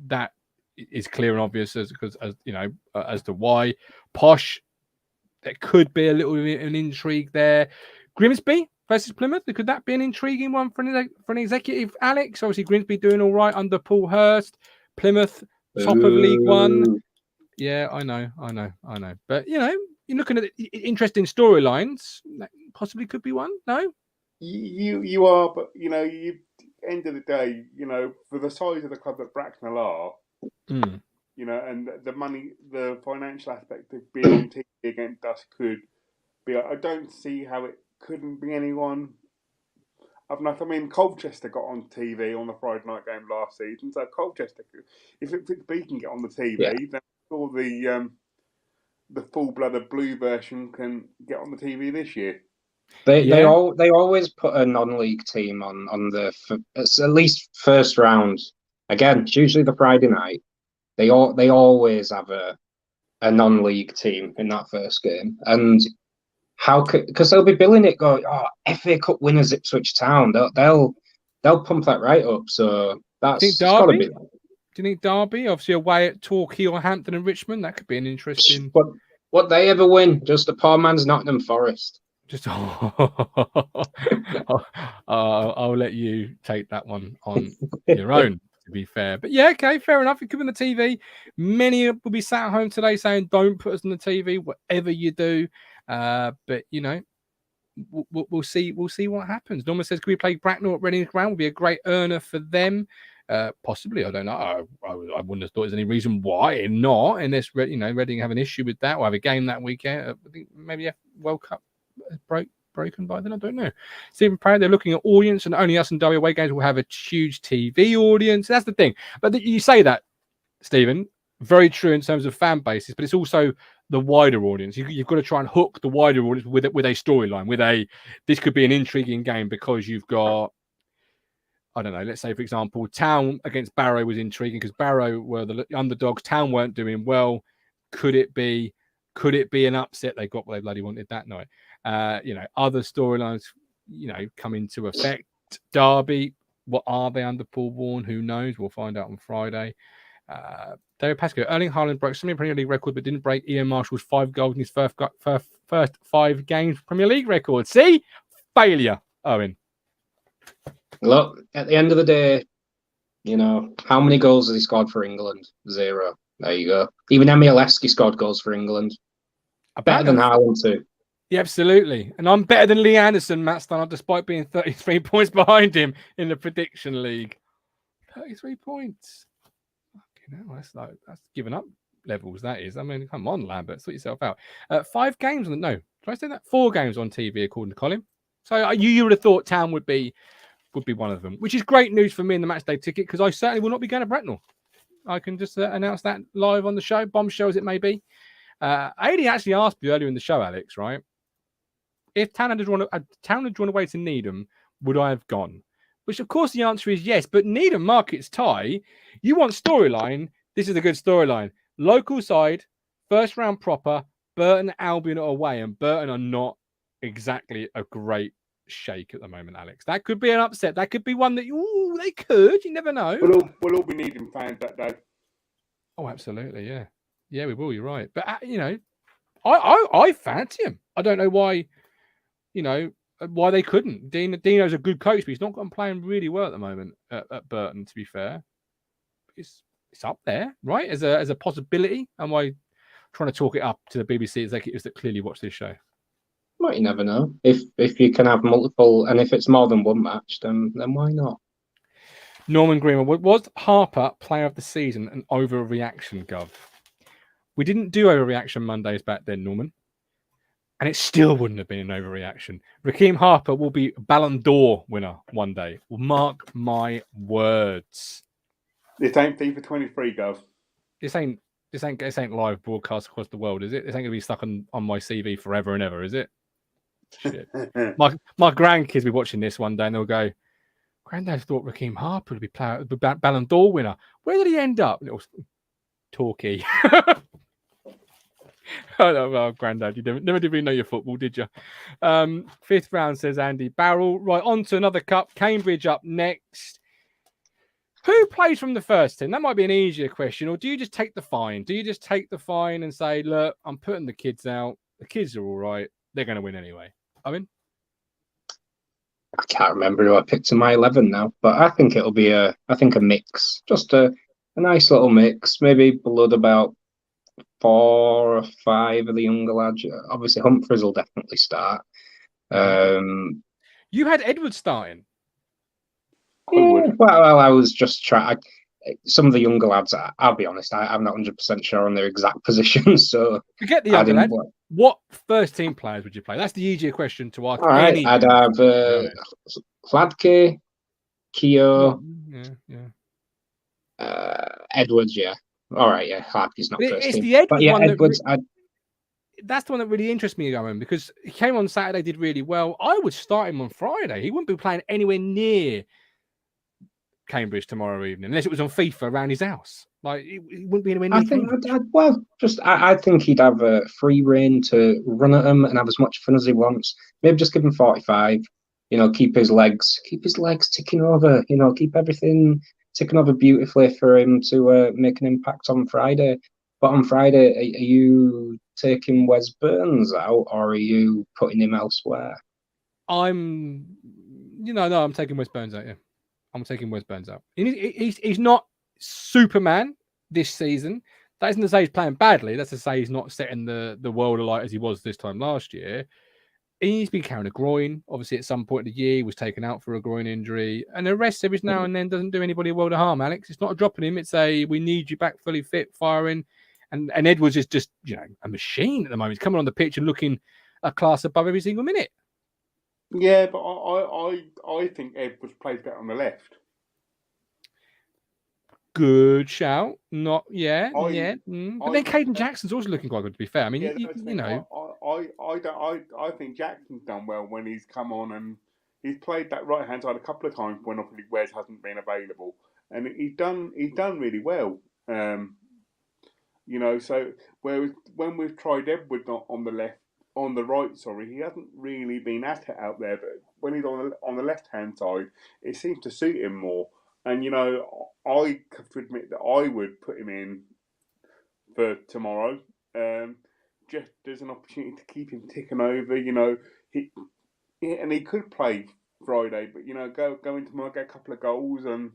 That is clear and obvious as to why. Posh, there could be a little bit of an intrigue there. Grimsby versus Plymouth. Could that be an intriguing one for an executive, Alex? Obviously, Grimsby doing all right under Paul Hurst. Plymouth, top of League One. Yeah, I know. But, you're looking at interesting storylines. That possibly could be one. No? You are, but, end of the day, for the size of the club that Bracknell are, and the money, the financial aspect of being on TV against us could be, I don't see how it couldn't be anyone. Colchester got on TV on the Friday night game last season, so Colchester, if we can get on the TV, then all the full-blooded blue version can get on the TV this year. They always put a non-league team on it's at least first round. Again, it's usually the Friday night. They always have a non-league team in that first game, and because they'll be billing it, FA Cup winners Ipswich Town. They'll pump that right up. So that's got to be. Do you think Derby? Obviously away at Torquay or Hampton and Richmond. That could be an interesting. What they ever win? Just a poor man's Nottingham Forest. I'll let you take that one on your own, to be fair. But yeah, okay, fair enough. It could be on the TV. Many will be sat at home today saying, don't put us on the TV, whatever you do. But we'll see what happens. Norma says, can we play Bracknell at Reading Ground? Would be a great earner for them. Possibly, I don't know. I wouldn't have thought there's any reason why not, unless Reading have an issue with that or have a game that weekend. I think maybe World Cup broken by then. I don't know. Stephen Proud, they're looking at audience, and only us and W away games will have a huge TV audience. That's the thing. But you say that, Stephen, very true in terms of fan bases, but it's also the wider audience. You've got to try and hook the wider audience with a storyline. This could be an intriguing game because you've got, I don't know, let's say, for example, Town against Barrow was intriguing because Barrow were the underdogs. Town weren't doing well. Could it be an upset? They got what they bloody wanted that night. Other storylines, come into effect. Derby, what are they under Paul Warne? Who knows? We'll find out on Friday. David Pascoe, Erling Haaland broke some Premier League record, but didn't break Ian Marshall's 5 goals in his first 5 games Premier League record. See? Failure, Owen. Look, at the end of the day, how many goals has he scored for England? 0. There you go. Even Emileski scored goals for England. Better than Haaland too. Yeah, absolutely. And I'm better than Lee Anderson, Matt Stannard, despite being 33 points behind him in the prediction league. 33 points. That's giving up levels, that is. Come on, Lambert, sort yourself out. 5 games on did I say that? 4 games on TV, according to Colin. So you would have thought Town would be one of them, which is great news for me in the Matchday ticket, because I certainly will not be going to Bracknell. I can just announce that live on the show, bombshell as it may be. AD actually asked me earlier in the show, Alex, right? If Town had drawn away to Needham, would I have gone? Which, of course, the answer is yes. But Needham markets tie. You want storyline. This is a good storyline. Local side, first round proper, Burton, Albion are away, and Burton are not exactly a great shake at the moment, Alex. That could be an upset. That could be one that they could. You never know. We'll all be Needham fans that day. Oh, absolutely, yeah. Yeah, we will. You're right. But I fancy him. I don't know why why they couldn't. Dino's a good coach, but he's not gotten playing really well at the moment at Burton, to be fair. It's up there, right? As a possibility. Am I trying to talk it up to the BBC executives that clearly watch this show? Well, you never know. If you can have multiple, and if it's more than one match, then why not? Norman Greenwood, was Harper player of the season an overreaction, Gov? We didn't do overreaction Mondays back then, Norman. And it still wouldn't have been an overreaction. Raheem Harper will be Ballon d'Or winner one day. Mark my words. This ain't FIFA 23, Gov. This ain't live broadcast across the world, is it? This ain't gonna be stuck on my CV forever and ever, is it? Shit. my grandkids will be watching this one day and they'll go, Granddad thought Raheem Harper would be Ballon d'Or winner. Where did he end up? Little Torquay. Oh, Granddad, you never did really know your football, did you? Fifth round, says Andy Barrel. Right, on to another cup. Cambridge up next. Who plays from the first team? That might be an easier question. Or do you just take the fine? Do you just take the fine and say, look, I'm putting the kids out. The kids are all right. They're going to win anyway. I can't remember who I picked in my 11 now, but I think it'll be a mix. Just a nice little mix. Maybe blood about 4 or 5 of the younger lads. Obviously, Humphreys will definitely start. You had Edwards starting. Yeah, well, I was just trying. Some of the younger lads, I'll be honest, I'm not 100% sure on their exact positions. So forget the younger lads. What first team players would you play? That's the easier question to ask. All right, I'd have Vladke, Keogh, Edwards. Yeah. All right, yeah, Vladke's not first team. The Edwards but yeah, one Edwards. That's the one that really interests me, Owen, because he came on Saturday, did really well. I would start him on Friday. He wouldn't be playing anywhere near Cambridge tomorrow evening, unless it was on FIFA around his house. Like, he wouldn't be anywhere near I think he'd have a free reign to run at him and have as much fun as he wants. Maybe just give him 45. Keep his legs ticking over. Keep everything ticking over beautifully for him to make an impact on Friday. But on Friday, are you taking Wes Burns out, or are you putting him elsewhere? I'm taking Wes Burns out. Yeah, I'm taking Wes Burns out. He's not Superman this season. That isn't to say he's playing badly. That's to say he's not setting the world alight as he was this time last year. He's been carrying a groin. Obviously, at some point of the year, he was taken out for a groin injury. And the rest every now and then doesn't do anybody a world of harm, Alex. It's not a dropping him. It's we need you back fully fit, firing. And Edwards is just, a machine at the moment. He's coming on the pitch and looking a class above every single minute. Yeah, but I think Edwards plays better on the left. Good shout. Not yet. But then Caden Jackson's also looking quite good, to be fair. I mean, I think Jackson's done well when he's come on and he's played that right hand side a couple of times when obviously Wes hasn't been available, and he's done really well. So whereas when we've tried Edwards on the right, he hasn't really been at it out there. But when he's on the left hand side, it seems to suit him more. And I have to admit that I would put him in for tomorrow, just as an opportunity to keep him ticking over. He could play Friday, but go in tomorrow, get a couple of goals, and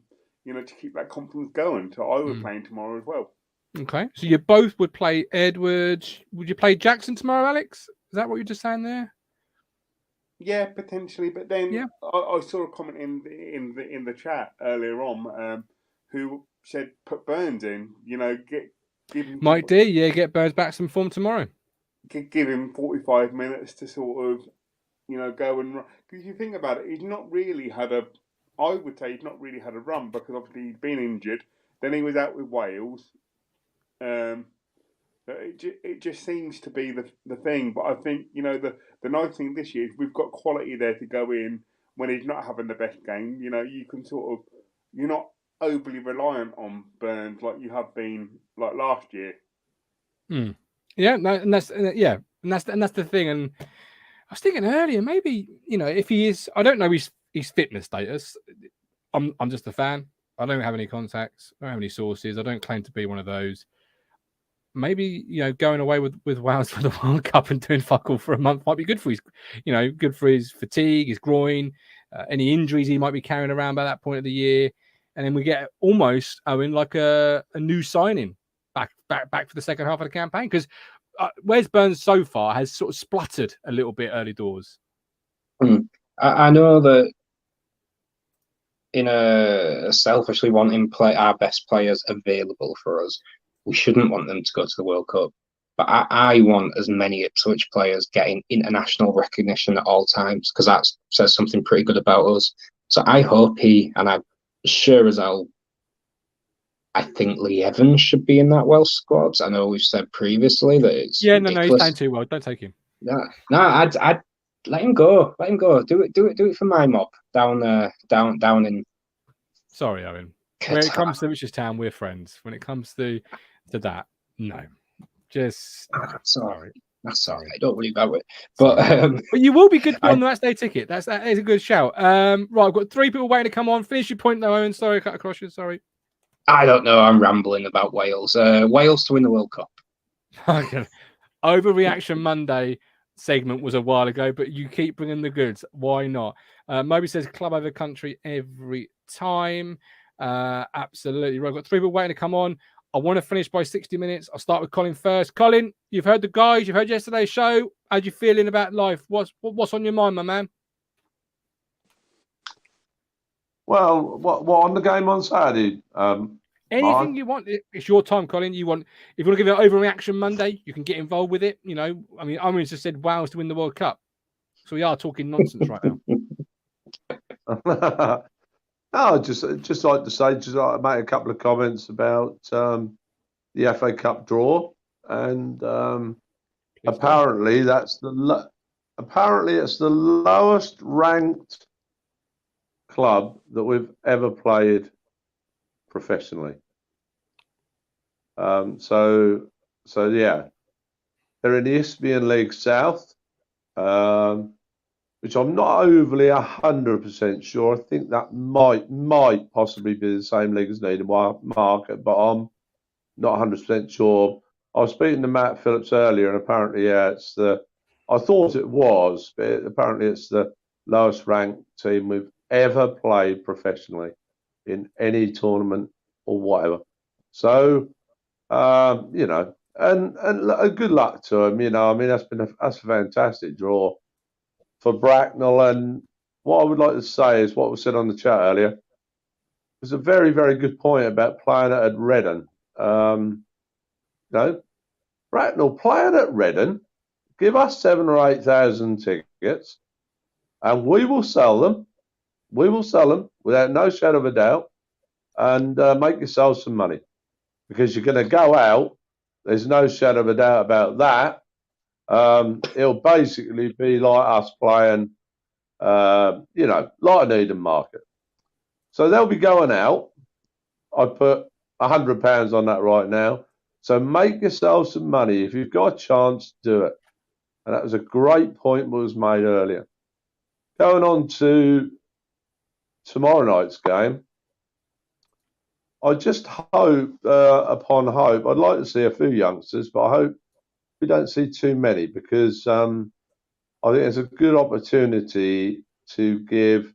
to keep that confidence going. So I would play him tomorrow as well. Okay, so you both would play Edwards. Would you play Jackson tomorrow, Alex? Is that what you're just saying there? Yeah, potentially. But then I saw a comment in the chat earlier on, who said put Burns in. Give him Mike D. Get Burns back some form tomorrow. Give him 45 minutes to sort of, go and run. Because you think about it, he's not really had a. I would say he's not really had a run because obviously he's been injured. Then he was out with Wales. It just seems to be the thing. But I think the nice thing this year is we've got quality there to go in when he's not having the best game. You can sort of, you're not overly reliant on Burns like you have been like last year. Yeah, and that's the thing. And I was thinking earlier, maybe if he is, I don't know his fitness status. I'm just a fan. I don't have any contacts. I don't have any sources. I don't claim to be one of those. maybe going away with Wales for the World Cup and doing fuck all for a month might be good for his, good for his fatigue, his groin, any injuries he might be carrying around by that point of the year, and then we get almost Owen like a new signing back for the second half of the campaign, because Wes Burns so far has sort of spluttered a little bit early doors. I know that in a selfishly wanting our best players available for us, we shouldn't want them to go to the World Cup. But I want as many Ipswich players getting international recognition at all times, because that says something pretty good about us. So I hope and I'm sure as hell, I think Lee Evans should be in that Welsh squad. I know we've said previously that it's ridiculous. No, he's playing too well. Don't take him. No, I'd let him go. Let him go. Do it for my mob down in. Sorry, Owen. When it comes to Ipswich Town, we're friends. When it comes to that, no. Just sorry. That's all right. Don't worry about it. But you will be good on the Matchday ticket. That is a good shout. Right, I've got 3 people waiting to come on. Finish your point though, Owen. Sorry, I cut across you. Sorry. I don't know. I'm rambling about Wales. Wales to win the World Cup. Okay. Overreaction Monday segment was a while ago, but you keep bringing the goods. Why not? Moby says club over country every time. Absolutely right. I've got 3 people waiting to come on. I want to finish by 60 minutes. I'll start with Colin first. Colin, you've heard the guys. You've heard yesterday's show. How you feeling about life? What's on your mind, my man? Well, what on the game on Saturday? Anything you want. It's your time, Colin. If you want to give it an overreaction Monday, you can get involved with it. Owen just said Wales to win the World Cup. So we are talking nonsense right now. No, just like to say, just like make a couple of comments about the FA Cup draw, and apparently it's the lowest ranked club that we've ever played professionally. So yeah, they're in the Isthmian League South, which I'm not overly 100% sure. I think that might possibly be the same league as Needham Market, but I'm not 100% sure. I was speaking to Matt Phillips earlier, and apparently, I thought it was, but apparently it's the lowest ranked team we've ever played professionally in any tournament or whatever. So, and good luck to them. That's a fantastic draw for Bracknell. And what I would like to say is what was said on the chat earlier. It was a very, very good point about playing at Redden. Bracknell playing at Redden, give us 7,000 or 8,000 tickets, and we will sell them. We will sell them without no shadow of a doubt, and make yourselves some money, because you're going to go out. There's no shadow of a doubt about that. It'll basically be like us playing, like an Eden Market. So they'll be going out. I'd put £100 on that right now. So make yourself some money. If you've got a chance, do it. And that was a great point that was made earlier. Going on to tomorrow night's game, I just hope, upon hope, I'd like to see a few youngsters, but I hope we don't see too many, because I think it's a good opportunity to give,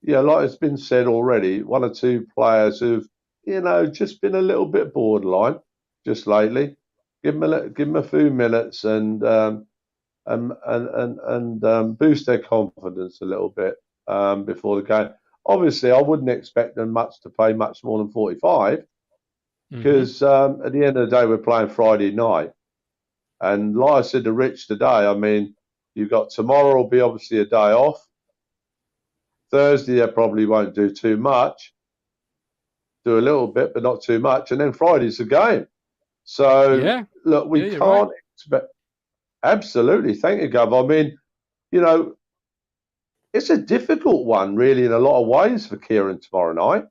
like it's been said already, 1 or 2 players who've, just been a little bit borderline just lately. Give them a few minutes and boost their confidence a little bit before the game. Obviously, I wouldn't expect them to pay much more than 45, because at the end of the day, we're playing Friday night. And like I said to Rich today, you've got tomorrow will be obviously a day off. Thursday, they probably won't do too much. Do a little bit, but not too much. And then Friday's the game. So, look, we can't expect... Absolutely. Thank you, Gov. It's a difficult one, really, in a lot of ways for Kieran tomorrow night.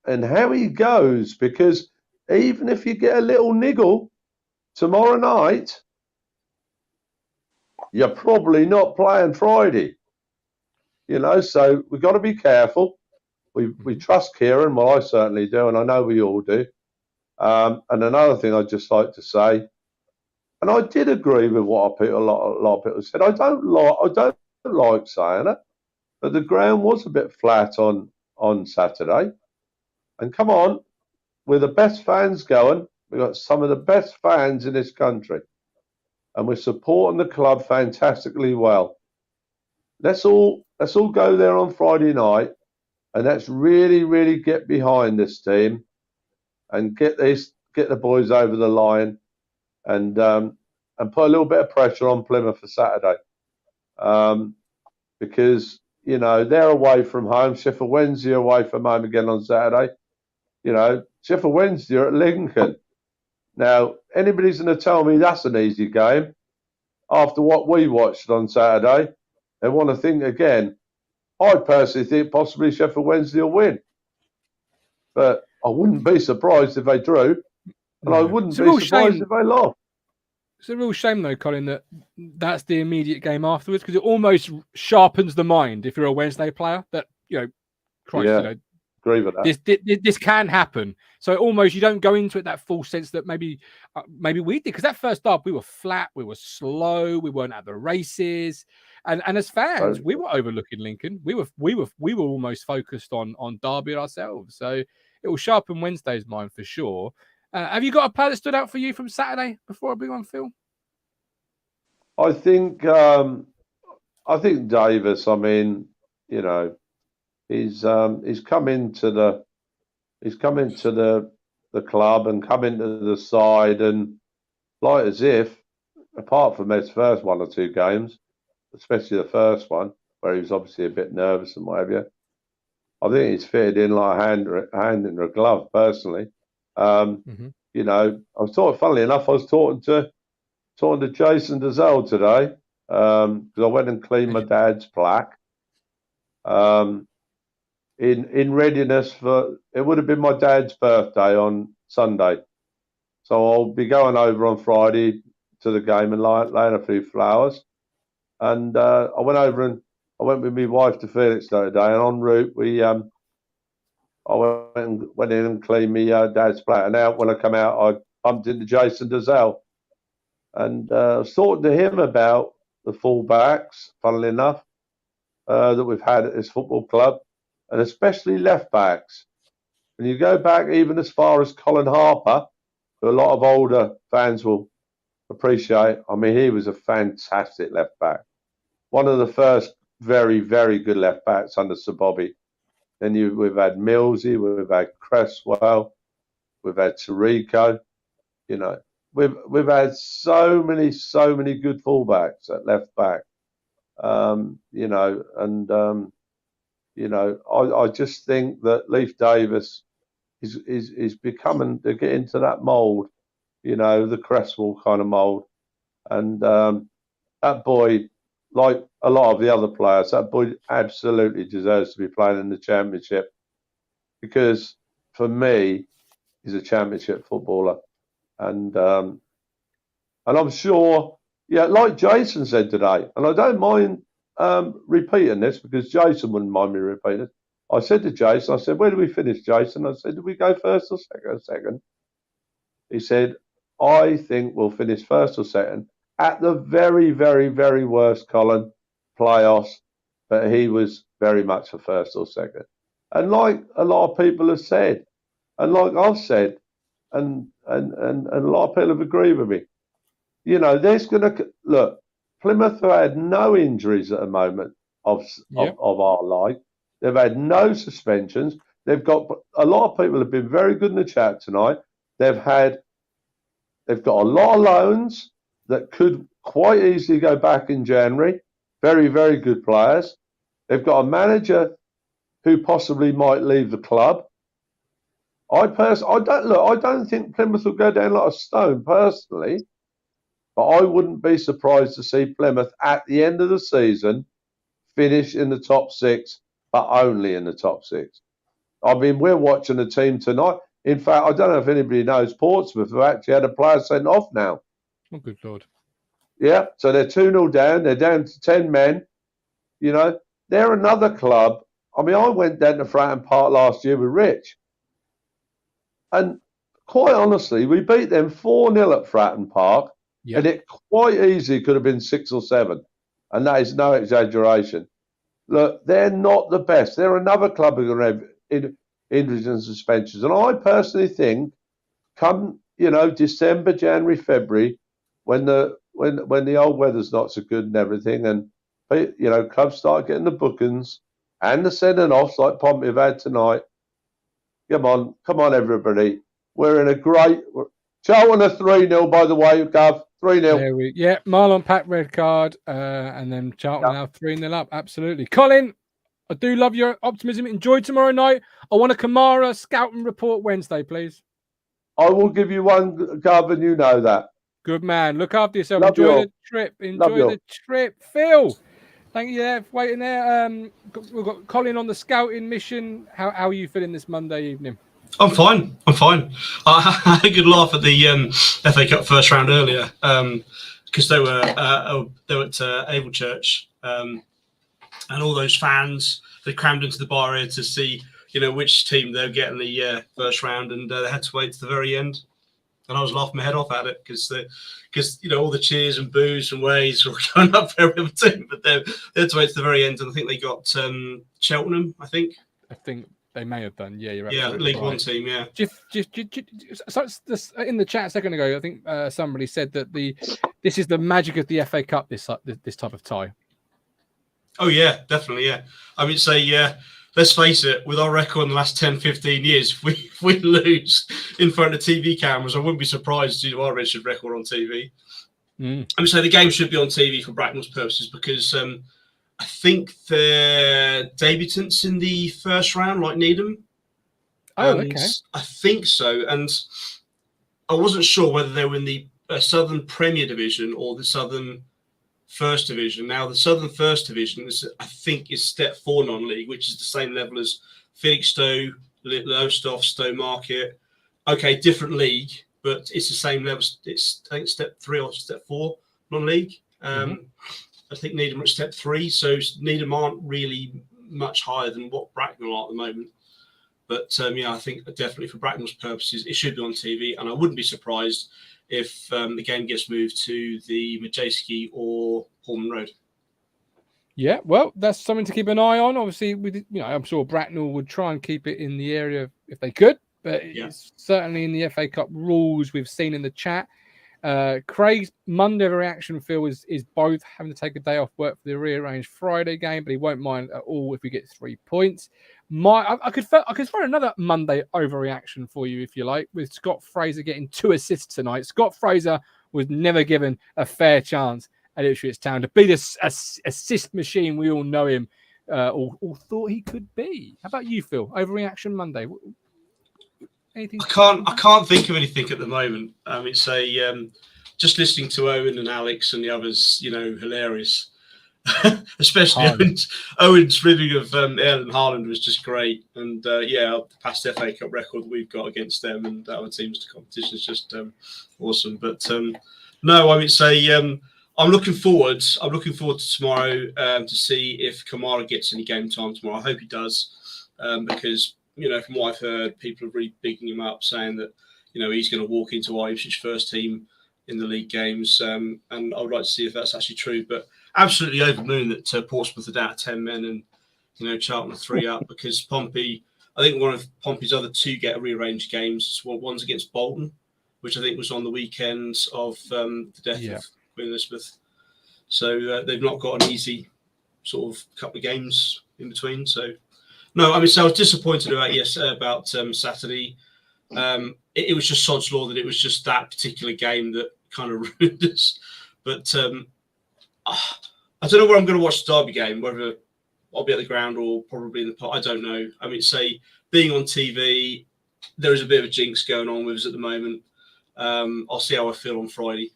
And how he goes, because even if you get a little niggle tomorrow night, you're probably not playing Friday. So we've got to be careful. We trust Kieran. Well, I certainly do, and I know we all do. And another thing I'd just like to say, and I did agree with what a lot of people said. I don't like saying it, but the ground was a bit flat on Saturday. And come on, we're the best fans going. We've got some of the best fans in this country, and we're supporting the club fantastically well. Let's all go there on Friday night, and let's really, really get behind this team and get the boys over the line, and put a little bit of pressure on Plymouth for Saturday, because they're away from home. Sheffield Wednesday away from home again on Saturday. Sheffield Wednesday are at Lincoln. Now, anybody's going to tell me that's an easy game after what we watched on Saturday? They want to think again. I personally think possibly Sheffield Wednesday will win, but I wouldn't be surprised if they drew, and I wouldn't be surprised if they lost. It's a real shame, though, Colin, that that's the immediate game afterwards, because it almost sharpens the mind if you're a Wednesday player that, Christ, agree with that. This can happen. So almost you don't go into it that full sense that maybe we did, because that first half we were flat, we were slow, we weren't at the races, and as fans we were overlooking Lincoln. We were almost focused on Derby ourselves. So it will sharpen Wednesday's mind for sure. Have you got a player that stood out for you from Saturday before I bring on Phil? I think Davis. I mean, he's come into the club and come into the side, and like as if, apart from his first one or two games, especially the first one where he was obviously a bit nervous and whatever, I think he's fitted in like a hand in a glove personally. I was talking. Funnily enough, I was talking to Jason Dazelle today, because I went and cleaned my dad's plaque. In readiness for, it would have been my dad's birthday on Sunday, so I'll be going over on Friday to the game and laying a few flowers. And I went over and I went with my wife to Felix the other day, and en route I went in and cleaned my dad's plaque. And out when I come out, I bumped into Jason Dazelle, and I was talking to him about the fullbacks, funnily enough, that we've had at this football club, and especially left backs. When you go back even as far as Colin Harper, who a lot of older fans will appreciate, I mean, he was a fantastic left back. One of the first very, very good left backs under Sir Bobby. Then we've had Millsy, we've had Cresswell, we've had Tarico. We've had so many good fullbacks at left back. I just think that Leif Davis is becoming to get into that mould, the Cresswell kind of mould. And that boy, like a lot of the other players, that boy absolutely deserves to be playing in the Championship, because for me, he's a Championship footballer. And I'm sure, like Jason said today, and I don't mind repeating this because Jason wouldn't mind me repeating it. I said to Jason, I said, where do we finish, Jason? I said, did we go first or second? He said, I think we'll finish first or second. At the very, very, very worst, Colin, playoffs, but he was very much for first or second. And like a lot of people have said, and like I've said, and a lot of people have agreed with me, there's going to look. Plymouth have had no injuries at the moment of our life. They've had no suspensions. They've got a lot of people have been very good in the chat tonight. They've got a lot of loans that could quite easily go back in January. Very, very good players. They've got a manager who possibly might leave the club. I don't think Plymouth will go down like a stone personally, but I wouldn't be surprised to see Plymouth at the end of the season finish in the top six, but only in the top six. I mean, we're watching a team tonight. In fact, I don't know if anybody knows, Portsmouth have actually had a player sent off now. Oh, good Lord. Yeah, so they're 2-0 down. They're down to 10 men. They're another club. I mean, I went down to Fratton Park last year with Rich. And quite honestly, we beat them 4-0 at Fratton Park, and it quite easily could have been 6 or 7. And that is no exaggeration. Look, they're not the best. They're another club who have injuries and suspensions. And I personally think, come December, January, February, when the old weather's not so good and everything, and clubs start getting the bookings and the sending offs like Pompey have had tonight. Come on, everybody. We're in a great. Charlton are 3-0, by the way, Gov. 3-0. Marlon Pack red card, and then Charlton now 3-0 up. Absolutely. Colin, I do love your optimism. Enjoy tomorrow night. I want a Kamara scouting report Wednesday, please. I will give you one, Gov, and you know that. Good man. Look after yourself. Love Enjoy you. the trip. Enjoy the trip. Phil, thank you for waiting there. We've got Colin on the scouting mission. How are you feeling this Monday evening? I'm fine. I had a good laugh at the FA Cup first round earlier because they were at Able Church and all those fans, they crammed into the bar area to see which team they were getting the first round, and they had to wait to the very end. And I was laughing my head off at it because all the cheers and boos and ways were going up for every other team, but they had to wait to the very end, and I think they got Cheltenham. I think they may have done. Yeah, you're right. Yeah, League One team. Yeah. So in the chat a second ago, I think somebody said that this is the magic of the FA Cup. This type of tie. Oh yeah, definitely. Yeah, I mean, let's face it, with our record in the last 10, 15 years, if we lose in front of TV cameras, I wouldn't be surprised due to our registered record on TV. I mean, the game should be on TV for Bracknell's purposes because I think the debutants in the first round, like Needham. Oh, okay. I think so. And I wasn't sure whether they were in the Southern Premier Division or the Southern First Division. Now, the Southern First Division I think is Step 4 non-league, which is the same level as Felixstowe, Lowestoft, Stowe Market. Okay, different league, but it's the same level. I think Step 3 or Step 4 non-league. I think Needham are at Step 3, so Needham aren't really much higher than what Bracknell are at the moment. But I think definitely for Bracknell's purposes, it should be on TV, and I wouldn't be surprised if the game gets moved to the Matchday or Pullman Road. Yeah, well, that's something to keep an eye on. Obviously, I'm sure Bracknell would try and keep it in the area if they could, but it's certainly in the FA Cup rules we've seen in the chat. Craig's Monday reaction, Phil, is both having to take a day off work for the rearranged Friday game, but he won't mind at all if we get 3 points. I could throw another Monday overreaction for you if you like, with Scott Fraser getting 2 assists tonight. Scott Fraser was never given a fair chance at Ipswich Town to be this assist machine we all know him or thought he could be. How about you, Phil? Overreaction Monday. Anything? I can't think of anything at the moment. It's just listening to Owen and Alex and the others, hilarious. Especially Owen's ribbing of Erlen Haaland was just great. And the past FA Cup record we've got against them and other teams to competition is just awesome. But I'm looking forward to tomorrow to see if Kamara gets any game time tomorrow. I hope he does because from what I've heard, people are really bigging him up, saying that, he's going to walk into our Ipswich first team in the league games. And I would like to see if that's actually true. But absolutely over the moon that Portsmouth are down to 10 men and, Charlton are 3 up because Pompey, I think one of Pompey's other 2 get rearranged games. One's against Bolton, which I think was on the weekend of the death of Queen Elizabeth. So they've not got an easy sort of couple of games in between. So, no, I was disappointed about Saturday. It was just sod's law that it was just that particular game that kind of ruined us. But I don't know where I'm going to watch the Derby game, whether I'll be at the ground or probably in the park. I don't know. Being on TV, there is a bit of a jinx going on with us at the moment. I'll see how I feel on Friday.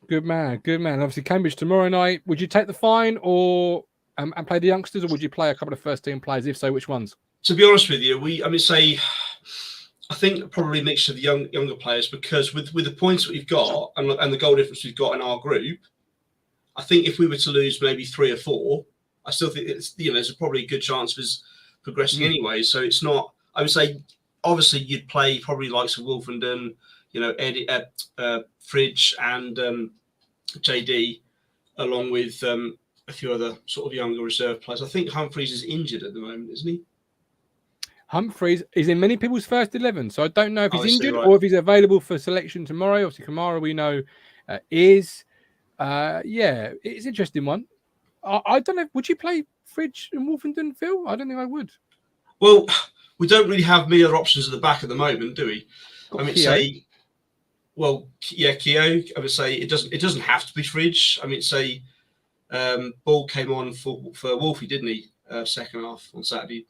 Good man. Obviously, Cambridge tomorrow night. Would you take the fine or and play the youngsters, or would you play a couple of first-team players? If so, which ones? To be honest with you, I think probably a mixture of the younger players because with the points that we've got and the goal difference we've got in our group, I think if we were to lose maybe 3 or 4, I still think it's there's probably a good chance of us progressing anyway. So it's not. I would say obviously you'd play probably likes of Wolfenden, Eddie, Fridge, and JD, along with a few other sort of younger reserve players. I think Humphreys is injured at the moment, isn't he? Humphreys is in many people's first 11, so I don't know if he's injured right. or if he's available for selection tomorrow. Obviously, Kamara we know is. Yeah, it's an interesting one. I don't know. Would you play Fridge and Wolfenden, Phil? I don't think I would. Well, we don't really have many other options at the back at the moment, do we? Got I mean, Keogh. Keogh. I would say it doesn't have to be Fridge. I mean, say Ball came on for Wolfie, didn't he? Second half on Saturday.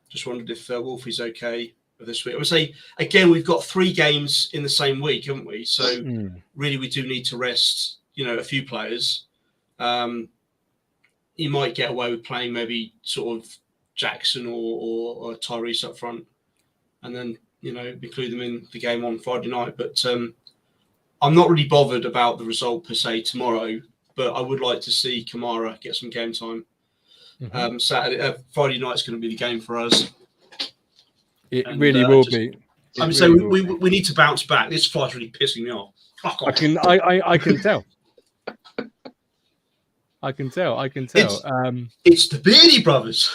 Just wondered if Wolfie's okay with this week. I would say again, we've got 3 games in the same week, haven't we? So really, we do need to rest. A few players. You might get away with playing maybe sort of Jackson or Tyrese up front, and then include them in the game on Friday night. But I'm not really bothered about the result per se tomorrow. But I would like to see Kamara get some game time. Friday night's going to be the game for us. It really will be. I'm saying we need to bounce back. This flight's really pissing me off. Fuck off. I can tell. I can tell. It's the Beardy Brothers.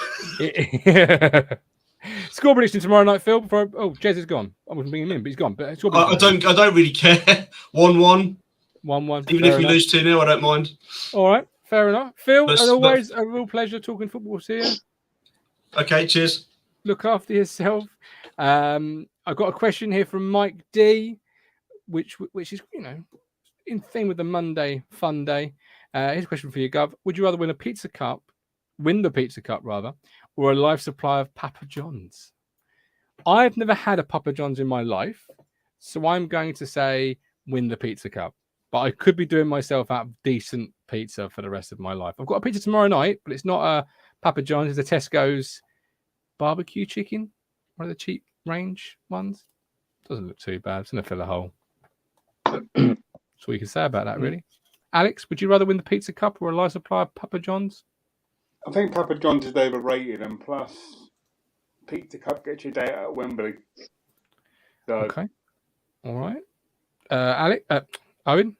Score prediction tomorrow night, Phil. Jez is gone. I wasn't bringing him in, but he's gone. But I don't really care. 1-1. 1-1. Even if we lose 2-0, I don't mind. All right, fair enough. Phil, as always, a real pleasure talking football to you. Okay, cheers. Look after yourself. I've got a question here from Mike D, which is in theme with the Monday fun day. Here's a question for you, Gov. Would you rather win the Pizza Cup, or a life supply of Papa John's? I've never had a Papa John's in my life, so I'm going to say win the Pizza Cup. But I could be doing myself out of decent pizza for the rest of my life. I've got a pizza tomorrow night, but it's not a Papa John's. It's a Tesco's barbecue chicken, one of the cheap range ones. Doesn't look too bad. It's in a filler hole. That's all you can say about that, really. Alex, would you rather win the Pizza Cup or a life supply of Papa John's? I think Papa John's is overrated, and plus, Pizza Cup gets you day out at Wembley. So. Okay. All right. Owen?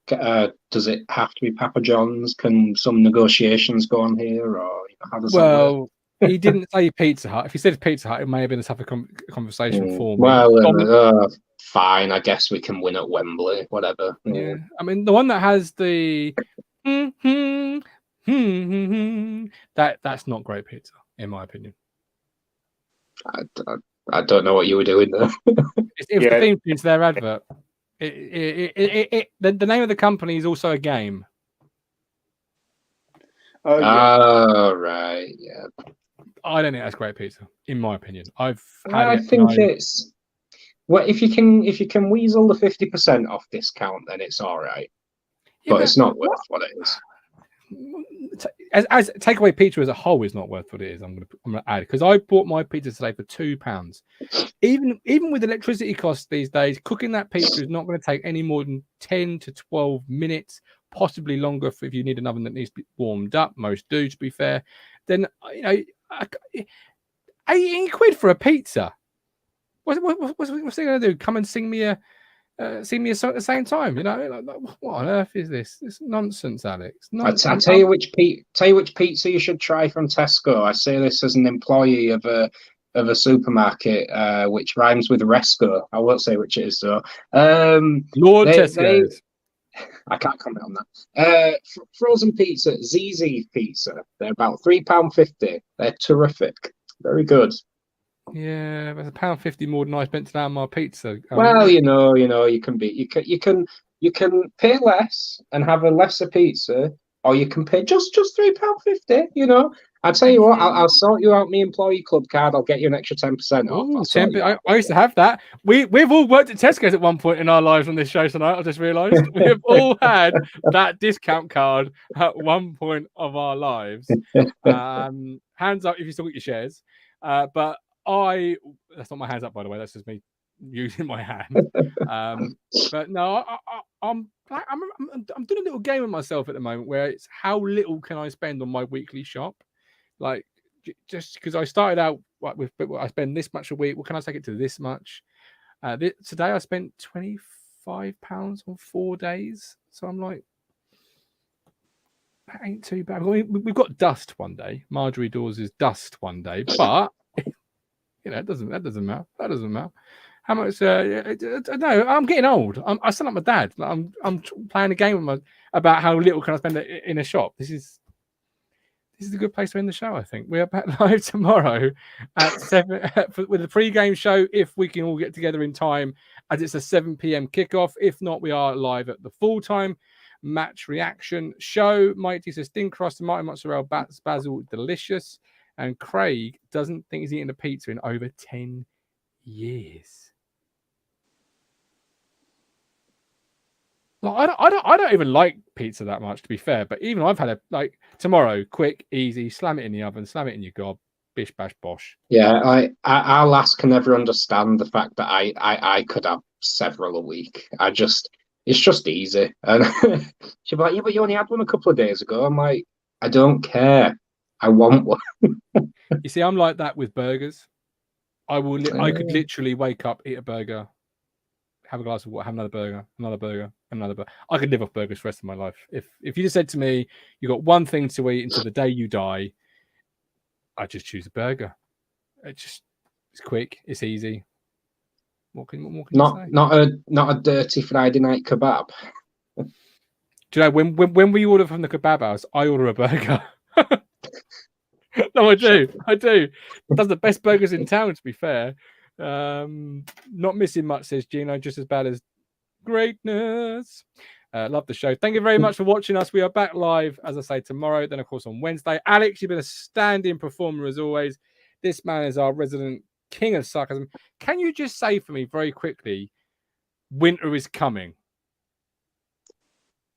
Does it have to be Papa John's? Can some negotiations go on here, or how does that work? He didn't say Pizza Hut. If he said Pizza Hut, it may have been a tougher conversation for me. Well, fine. I guess we can win at Wembley. Whatever. Yeah. I mean, the one that has the that's not great pizza, in my opinion. I don't know what you were doing there. It's the theme to their advert. The name of the company is also a game. Oh, right. Yeah. I don't think that's great pizza, in my opinion. I think it's if you can weasel the 50% off discount, then it's all right. Yeah, but it's not worth what it is. As takeaway pizza as a whole is not worth what it is. I'm gonna add, because I bought my pizza today for £2. Even with electricity costs these days, cooking that pizza is not going to take any more than 10 to 12 minutes, possibly longer if you need an oven that needs to be warmed up. Most do, to be fair. Then £18 for a pizza. What's they going to do? Come and sing me a song at the same time? What on earth is this? It's nonsense, Alex. I'll tell you which pizza you should try from Tesco. I say this as an employee of a supermarket, which rhymes with Resco. I won't say which it is though. Lord Tesco's. I can't comment on that. Frozen pizza, ZZ Pizza. They're about £3.50. They're terrific. Very good. Yeah, that's £1.50 more than I spent today on my pizza. Well, you can pay less and have a lesser pizza, or you can pay just £3.50. I'll tell you what, I'll sort you out my employee club card. I'll get you an extra 10% off. I used to have that. We've all worked at Tesco's at one point in our lives on this show tonight. I just realised we've all had that discount card at one point of our lives. Hands up if you still got your shares. But that's not my hands up, by the way. That's just me using my hand. But no, I'm doing a little game with myself at the moment where it's how little can I spend on my weekly shop. Like just because I started out with I spend this much a week. Well, can I take it to this much? Today I spent £25 on 4 days, so I'm like, that ain't too bad. I mean, we've got dust one day. Marjorie Dawes' dust one day, but that doesn't matter. That doesn't matter. How much? No, I'm getting old. I sound like my dad. I'm playing a game with about how little can I spend in a shop. This is a good place to end the show. I think we are back live tomorrow at 7 with a pre-game show if we can all get together in time, as it's a 7 p.m. kickoff. If not, we are live at the full-time match reaction show. Mighty says thin crust, tomato mozzarella, basil, delicious. And Craig doesn't think he's eaten a pizza in over 10 years. Like, I don't even like pizza that much, to be fair. But even I've had tomorrow, quick, easy, slam it in the oven, slam it in your gob, bish bash bosh. Yeah, our lass can never understand the fact that I could have several a week. It's just easy. And she'll be like, yeah, but you only had one a couple of days ago. I'm like, I don't care. I want one. You see, I'm like that with burgers. I could literally wake up, eat a burger, have a glass of water, have another burger, another burger, another burger. I could live off burgers for the rest of my life. If you just said to me, you got one thing to eat until the day you die, I just choose a burger. It's quick, it's easy. What can you say? Not a dirty Friday night kebab. Do you know when we order from the kebab house, I order a burger. No, I do. It does the best burgers in town, to be fair. Not missing much, says Gino, just as bad as greatness. Love the show. Thank you very much for watching us. We are back live, as I say, tomorrow. Then, of course, on Wednesday. Alex, you've been a stand-in performer as always. This man is our resident king of sarcasm. Can you just say for me very quickly, winter is coming?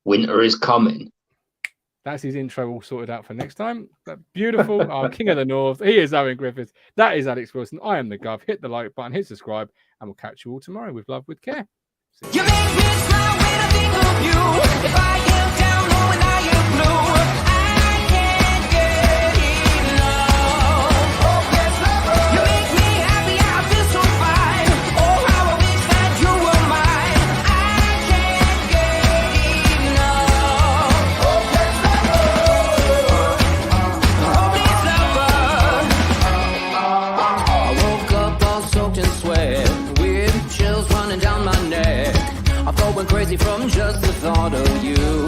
Winter is coming. That's his intro all sorted out for next time. But beautiful. Our King of the North. He is Owen Griffiths. That is Alex Wilson. I am the Gov. Hit the like button, hit subscribe, and we'll catch you all tomorrow with love, with care. You make me smile when I think of you. If I am down or when I am blue, I can't get enough. Oh, yes, love. You make me happy, I feel so fine. Oh, how I wish that you were mine. I can't get enough. Oh, yes, love. Oh, please, lover. I woke up all soaked in sweat, with chills running down my neck. I thought went crazy from just the thought of you.